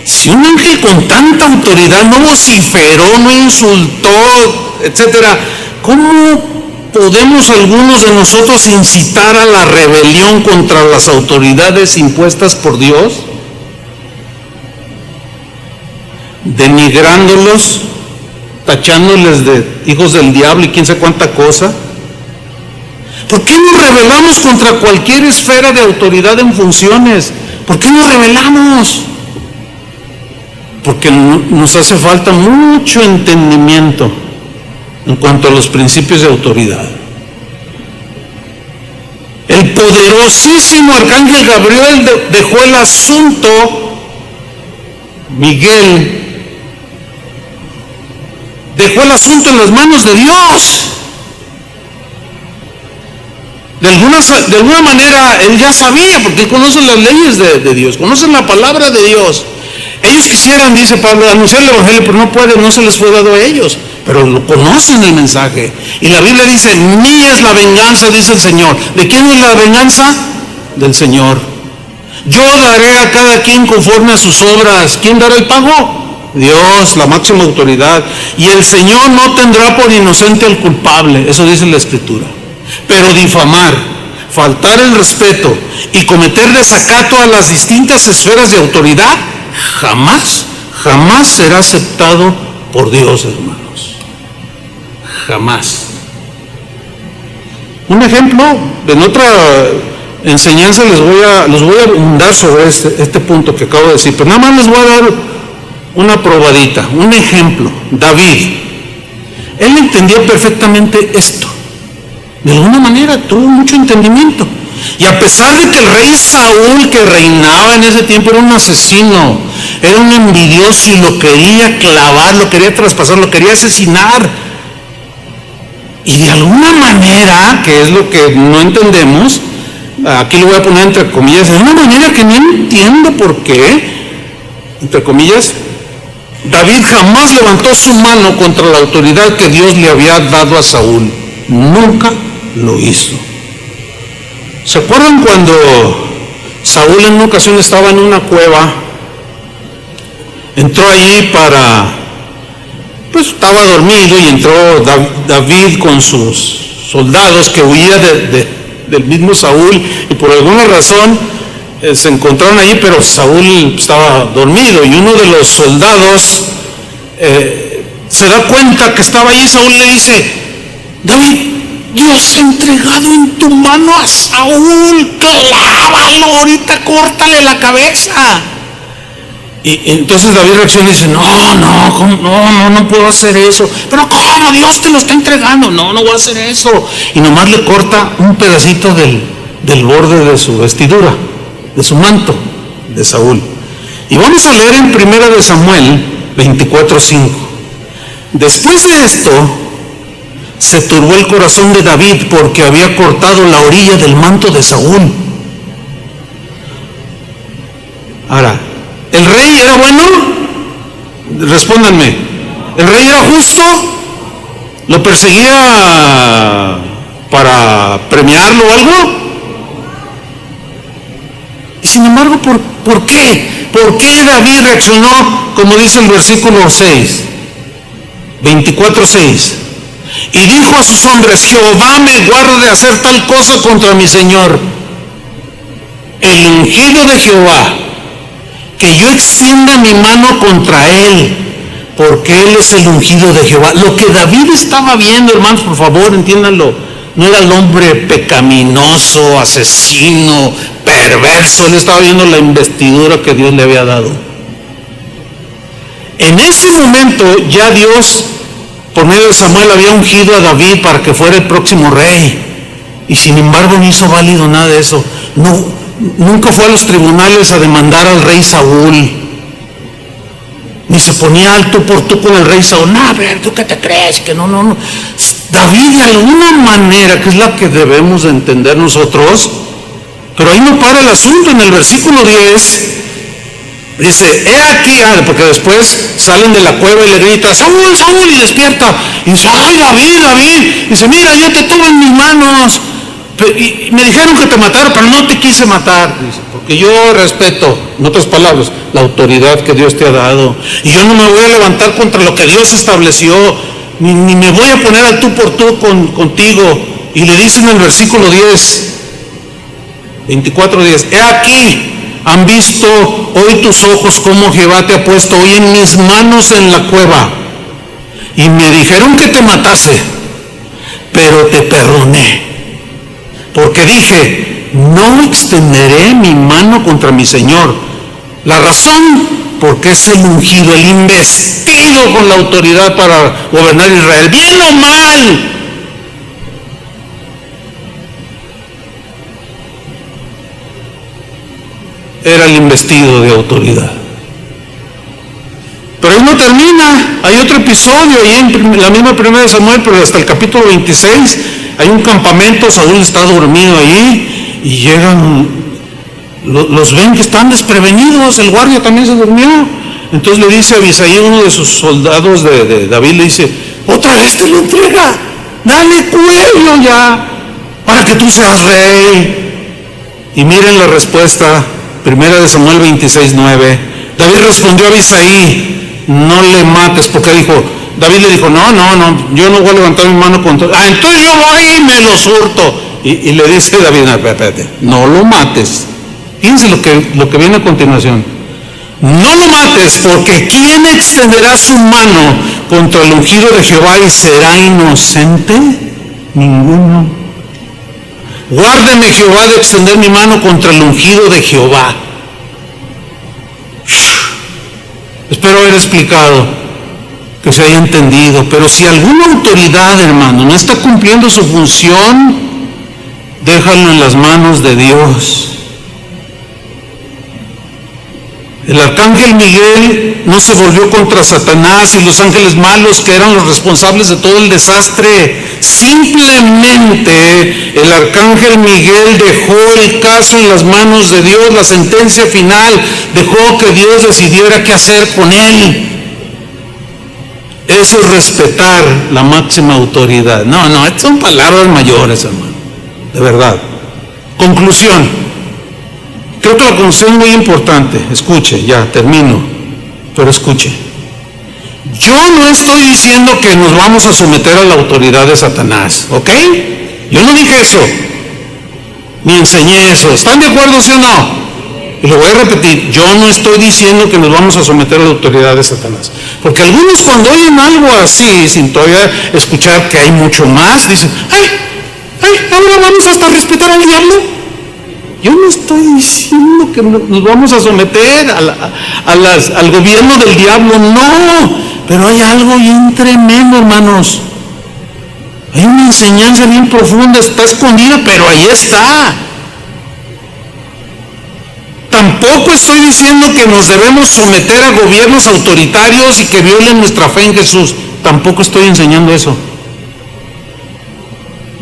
Speaker 1: Si un ángel con tanta autoridad no vociferó, no insultó, etcétera, ¿cómo podemos algunos de nosotros incitar a la rebelión contra las autoridades impuestas por Dios? Denigrándolos, tachándoles de hijos del diablo y quién sabe cuánta cosa. ¿Por qué nos rebelamos contra cualquier esfera de autoridad en funciones? ¿Por qué nos rebelamos? Porque nos hace falta mucho entendimiento en cuanto a los principios de autoridad. El poderosísimo arcángel Gabriel dejó el asunto, Miguel dejó el asunto en las manos de Dios. De alguna manera él ya sabía, porque él conoce las leyes de Dios, conoce la palabra de Dios. Ellos quisieran, dice Pablo, anunciar el evangelio, pero no se les fue dado a ellos, pero lo conocen el mensaje. Y la Biblia dice, mía es la venganza, dice el Señor. ¿De quién es la venganza? Del Señor. Yo daré a cada quien conforme a sus obras. ¿Quién dará el pago? Dios, la máxima autoridad. Y el Señor no tendrá por inocente al culpable, eso dice la Escritura. Pero difamar, faltar el respeto y cometer desacato a las distintas esferas de autoridad jamás será aceptado por Dios, hermanos. Jamás. Un ejemplo, en otra enseñanza los voy a abundar sobre este punto que acabo de decir, pero nada más les voy a dar una probadita, un ejemplo. David, él entendía perfectamente esto. De alguna manera tuvo mucho entendimiento. Y a pesar de que el rey Saúl, que reinaba en ese tiempo, era un asesino, era un envidioso y lo quería clavar, lo quería traspasar, lo quería asesinar. Y de alguna manera, que es lo que no entendemos, aquí lo voy a poner entre comillas, de una manera que no entiendo por qué, entre comillas, David jamás levantó su mano contra la autoridad que Dios le había dado a Saúl. Nunca lo hizo. ¿Se acuerdan cuando Saúl en una ocasión estaba en una cueva? Entró allí pues estaba dormido y entró David con sus soldados que huía del mismo Saúl, y por alguna razón se encontraron allí, pero Saúl estaba dormido, y uno de los soldados se da cuenta que estaba allí. Saúl le dice, David, Dios ha entregado en tu mano a Saúl, clávalo ahorita, córtale la cabeza. Y entonces David reacciona y dice, no puedo hacer eso. Pero ¿cómo? Dios te lo está entregando. No voy a hacer eso. Y nomás le corta un pedacito del borde de su vestidura, de su manto, de Saúl. Y vamos a leer en 1 Samuel 24:5. Después de esto, se turbó el corazón de David porque había cortado la orilla del manto de Saúl. Ahora, ¿el rey era bueno? Respóndanme. ¿El rey era justo? ¿Lo perseguía para premiarlo o algo. Y sin embargo, ¿por qué? ¿Por qué David reaccionó como dice el versículo 6? 24:6. Y dijo a sus hombres: Jehová me guarde de hacer tal cosa contra mi Señor, el ungido de Jehová, que yo extienda mi mano contra él, porque él es el ungido de Jehová. Lo que David estaba viendo, hermanos, por favor, entiéndanlo, no era el hombre pecaminoso, asesino, perverso. Él estaba viendo la investidura que Dios le había dado. En ese momento ya Dios, por medio de Samuel, había ungido a David para que fuera el próximo rey, y sin embargo no hizo válido nada de eso. Nunca fue a los tribunales a demandar al rey Saúl, ni se ponía al tú por tú con el rey Saúl. No, a ver, ¿tú qué te crees? Que no. David, de alguna manera, que es la que debemos de entender nosotros, pero ahí no para el asunto. En el versículo 10 dice: he aquí, porque después salen de la cueva y le grita: Saúl, Saúl, y despierta, y dice: ay, David, y dice: mira, yo te tuve en mis manos, y me dijeron que te matara, pero no te quise matar, dice, porque yo respeto, en otras palabras, la autoridad que Dios te ha dado, y yo no me voy a levantar contra lo que Dios estableció, ni me voy a poner al tú por tú contigo. Y le dice en el versículo 24:10: he aquí, han visto hoy tus ojos cómo Jehová te ha puesto hoy en mis manos en la cueva, y me dijeron que te matase, pero te perdoné, porque dije: no extenderé mi mano contra mi Señor. La razón: porque es el ungido, el investido con la autoridad para gobernar Israel, bien o mal. Era el investido de autoridad. Pero ahí no termina. Hay otro episodio ahí en la misma primera de Samuel, pero hasta el capítulo 26. Hay un campamento, Saúl está dormido ahí, y llegan, los ven que están desprevenidos, el guardia también se durmió. Entonces le dice a Abisai, uno de sus soldados de David, le dice: otra vez te lo entrega, dale cuello ya, para que tú seas rey. Y miren la respuesta, primera de Samuel 26:9. David respondió a Abisai: no le mates, porque David le dijo: no, yo no voy a levantar mi mano contra. Entonces yo voy y me lo surto. Y le dice David: no, espérate, no lo mates. Fíjense lo que viene a continuación: no lo mates, porque ¿quién extenderá su mano contra el ungido de Jehová y será inocente? Ninguno. Guárdeme Jehová de extender mi mano contra el ungido de Jehová. Espero haber explicado, que se haya entendido. Pero si alguna autoridad, hermano, no está cumpliendo su función, déjalo en las manos de Dios. El arcángel Miguel no se volvió contra Satanás y los ángeles malos, que eran los responsables de todo el desastre. Simplemente el arcángel Miguel dejó el caso en las manos de Dios, la sentencia final, dejó que Dios decidiera qué hacer con él. Eso es respetar la máxima autoridad. No, son palabras mayores, hermano, de verdad. Conclusión. Creo que la conclusión es muy importante. Escuche, ya termino, pero escuche. Yo no estoy diciendo que nos vamos a someter a la autoridad de Satanás, ¿ok? Yo no dije eso, ni enseñé eso. ¿Están de acuerdo, sí o no? Y lo voy a repetir: yo no estoy diciendo que nos vamos a someter a la autoridad de Satanás. Porque algunos, cuando oyen algo así, sin todavía escuchar que hay mucho más, dicen: ahora vamos hasta respetar al diablo. Yo no estoy diciendo que nos vamos a someter al gobierno del diablo, no. Pero hay algo bien tremendo, hermanos. Hay una enseñanza bien profunda, está escondida, pero ahí está. Tampoco estoy diciendo que nos debemos someter a gobiernos autoritarios y que violen nuestra fe en Jesús. Tampoco estoy enseñando eso.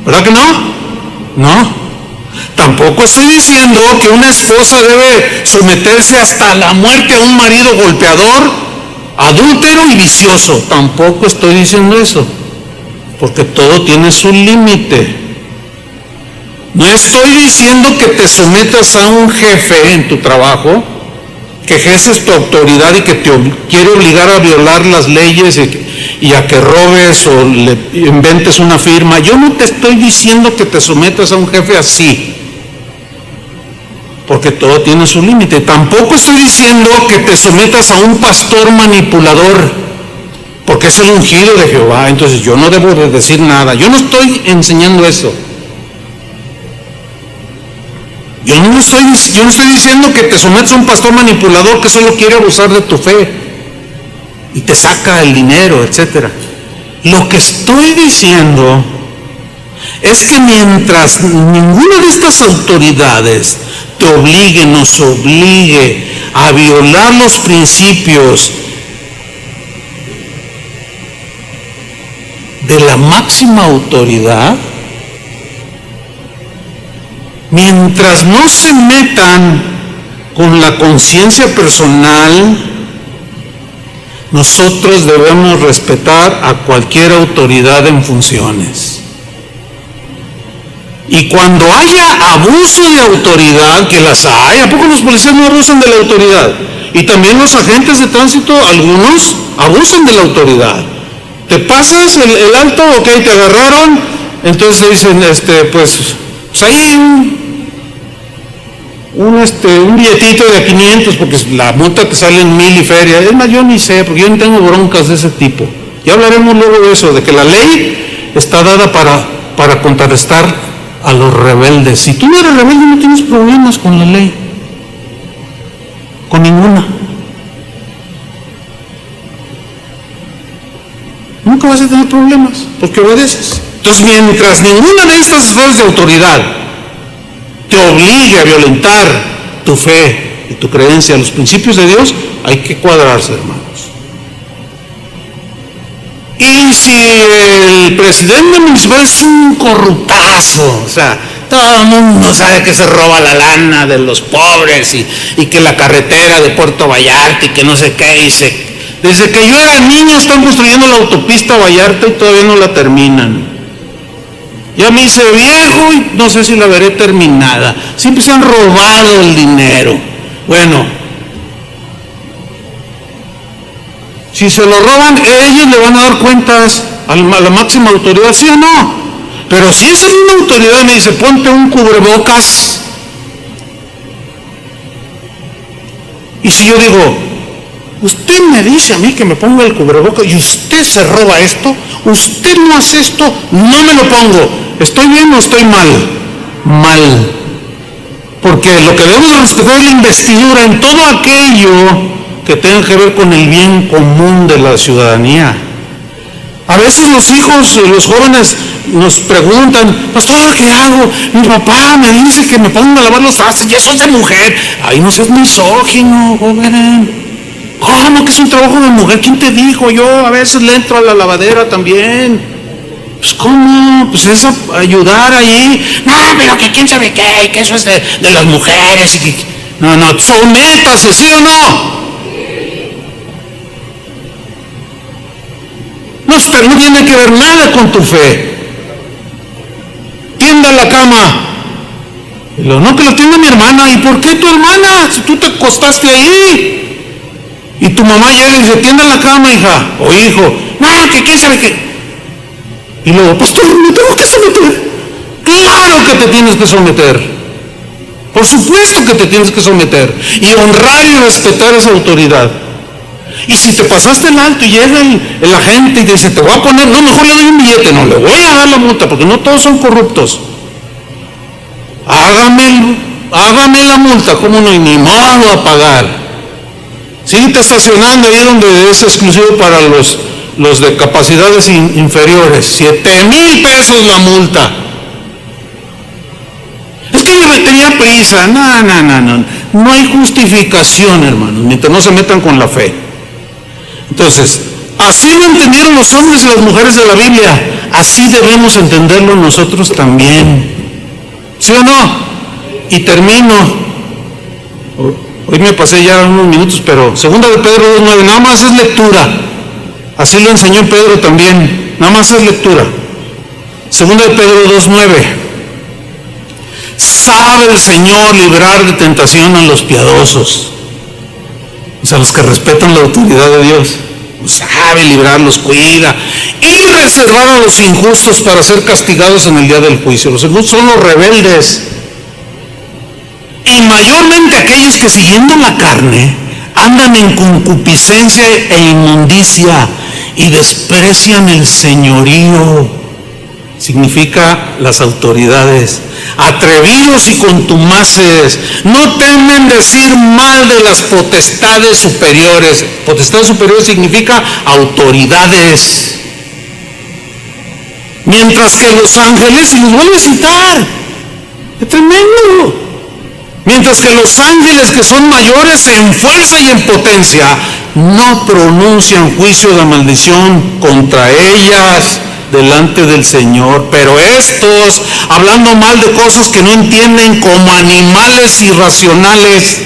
Speaker 1: ¿Verdad que no? No. Tampoco estoy diciendo que una esposa debe someterse hasta la muerte a un marido golpeador, adúltero y vicioso. Tampoco estoy diciendo eso, porque todo tiene su límite. No estoy diciendo que te sometas a un jefe en tu trabajo, que ejerces tu autoridad y que te quiere obligar a violar las leyes y a que robes o le inventes una firma. Yo no te estoy diciendo que te sometas a un jefe así, porque todo tiene su límite. Tampoco estoy diciendo que te sometas a un pastor manipulador, porque es el ungido de Jehová, entonces yo no debo de decir nada. Yo no estoy enseñando eso. Yo no estoy diciendo que te sometas a un pastor manipulador que solo quiere abusar de tu fe y te saca el dinero, etcétera. Lo que estoy diciendo es que mientras ninguna de estas autoridades te obligue, nos obligue a violar los principios de la máxima autoridad, mientras no se metan con la conciencia personal, nosotros debemos respetar a cualquier autoridad en funciones. Y cuando haya abuso de autoridad, que las hay, ¿a poco los policías no abusan de la autoridad? Y también los agentes de tránsito, algunos abusan de la autoridad. Te pasas el alto, ok, te agarraron, entonces dicen, pues ahí un billetito de 500, porque la multa te sale en 1000 y feria. Es más, yo ni sé, porque yo no tengo broncas de ese tipo. Ya hablaremos luego de eso, de que la ley está dada para contrarrestar a los rebeldes. Si tú no eres rebelde, no tienes problemas con la ley, con ninguna. Nunca vas a tener problemas, porque obedeces. Entonces, mientras ninguna de estas esferas de autoridad te obligue a violentar tu fe y tu creencia, los principios de Dios, hay que cuadrarse, hermanos. Y si el presidente municipal es un corruptazo, o sea, todo el mundo sabe que se roba la lana de los pobres y que la carretera de Puerto Vallarta y que no sé qué, desde que yo era niño están construyendo la autopista Vallarta y todavía no la terminan. Ya me hice viejo y no sé si la veré terminada. Siempre se han robado el dinero. Bueno, si se lo roban, ellos le van a dar cuentas a la máxima autoridad, ¿sí o no? Pero si es una autoridad me dice, ponte un cubrebocas, y si yo digo, usted me dice a mí que me ponga el cubrebocas y usted se roba esto, usted no hace esto, no me lo pongo, ¿estoy bien o estoy mal? Mal. Porque lo que debemos respetar es la investidura en todo aquello que tenga que ver con el bien común de la ciudadanía. A veces los hijos, los jóvenes nos preguntan, pastor, ¿qué hago? Mi papá me dice que me ponga a lavar los trastes, ya soy de mujer. Ay, no seas misógino, joven. ¿Cómo que es un trabajo de mujer? ¿Quién te dijo? Yo a veces le entro a la lavadera también. Pues ¿cómo? Pues es ayudar ahí. No, pero que quién sabe qué, que eso es de las mujeres. No, sométase, ¿sí o no? No tiene que ver nada con tu fe. Tienda la cama. No, que lo tienda mi hermana. ¿Y por qué tu hermana? Si tú te acostaste ahí. Y tu mamá llega y dice, tienda la cama, hija o hijo. No, que quién sabe qué. Y luego, pastor, me tengo que someter. Claro que te tienes que someter. Por supuesto que te tienes que someter. Y honrar y respetar esa autoridad. Y si te pasaste el alto y llega el agente y dice, te voy a poner, no, mejor le doy un billete, no, le voy a dar la multa, porque no todos son corruptos. Hágame la multa, ¿cómo no? Y ni modo a pagar. Síguete estacionando ahí donde es exclusivo para los de capacidades inferiores. 7,000 pesos la multa. Es que yo tenía prisa. No hay justificación, hermanos, mientras no se metan con la fe. Entonces, así lo entendieron los hombres y las mujeres de la Biblia, así debemos entenderlo nosotros también. ¿Sí o no? Y termino. Hoy me pasé ya unos minutos, pero 2 de Pedro 2:9, nada más es lectura. Así lo enseñó Pedro también, nada más es lectura. 2 de Pedro 2:9. Sabe el Señor librar de tentación a los piadosos, o sea, los que respetan la autoridad de Dios. Sabe librarlos, cuida, y reservar a los injustos para ser castigados en el día del juicio. Los injustos son los rebeldes, y mayormente aquellos que siguiendo la carne andan en concupiscencia e inmundicia y desprecian el señorío. Significa las autoridades, atrevidos y contumaces, no temen decir mal de las potestades superiores. Potestades superiores significa autoridades. Mientras que los ángeles, y los vuelvo a citar, ¡qué tremendo! Mientras que los ángeles, que son mayores en fuerza y en potencia, no pronuncian juicio de maldición contra ellas delante del Señor. Pero estos, hablando mal de cosas que no entienden, como animales irracionales,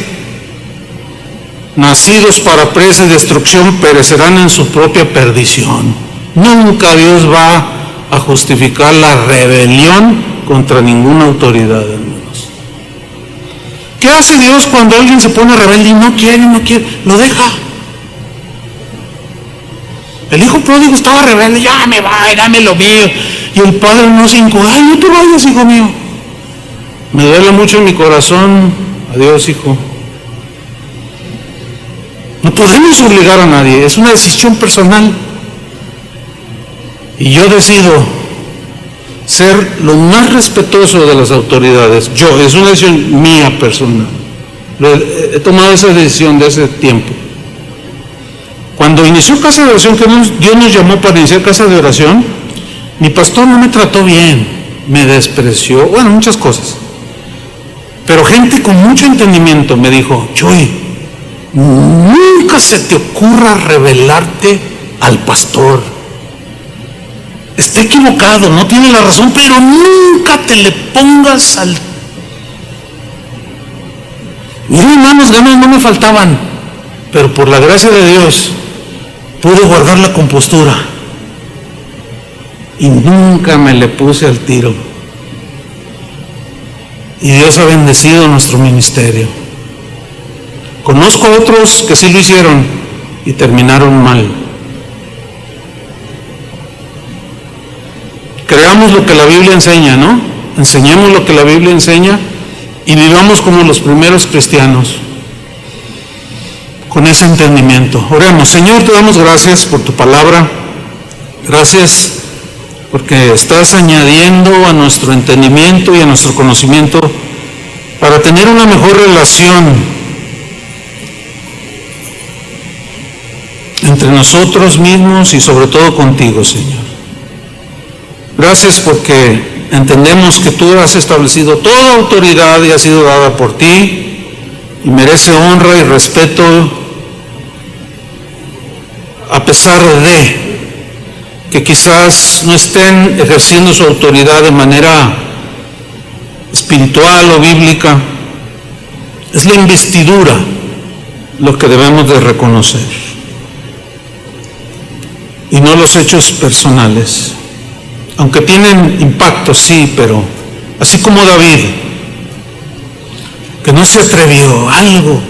Speaker 1: nacidos para presa y destrucción, perecerán en su propia perdición. Nunca Dios va a justificar la rebelión contra ninguna autoridad, hermanos. ¿Qué hace Dios cuando alguien se pone rebelde y no quiere? Lo deja. El hijo pródigo estaba rebelde, ya me va, dame lo mío. Y el padre no se hincó, ay, no te vayas, hijo mío. Me duele mucho en mi corazón, adiós, hijo. No podemos obligar a nadie, es una decisión personal. Y yo decido ser lo más respetuoso de las autoridades. Es una decisión mía personal. He tomado esa decisión de hace tiempo. Cuando inició Casa de Oración, que Dios nos llamó para iniciar Casa de Oración, mi pastor no me trató bien, me despreció, bueno, muchas cosas. Pero gente con mucho entendimiento me dijo, Chuy, nunca se te ocurra rebelarte al pastor. Está equivocado, no tiene la razón, pero nunca te le pongas al... Miren, hermanos, ganas no me faltaban, pero por la gracia de Dios pude guardar la compostura y nunca me le puse al tiro. Y Dios ha bendecido nuestro ministerio. Conozco a otros que sí lo hicieron y terminaron mal. Creamos lo que la Biblia enseña, ¿no? Enseñemos lo que la Biblia enseña y vivamos como los primeros cristianos, con ese entendimiento. Oremos. Señor, te damos gracias por tu palabra. Gracias porque estás añadiendo a nuestro entendimiento y a nuestro conocimiento para tener una mejor relación entre nosotros mismos y sobre todo contigo, Señor. Gracias porque entendemos que tú has establecido toda autoridad y ha sido dada por ti y merece honra y respeto, a pesar de que quizás no estén ejerciendo su autoridad de manera espiritual o bíblica. Es la investidura lo que debemos de reconocer y no los hechos personales, aunque tienen impacto, sí, pero así como David, que no se atrevió, algo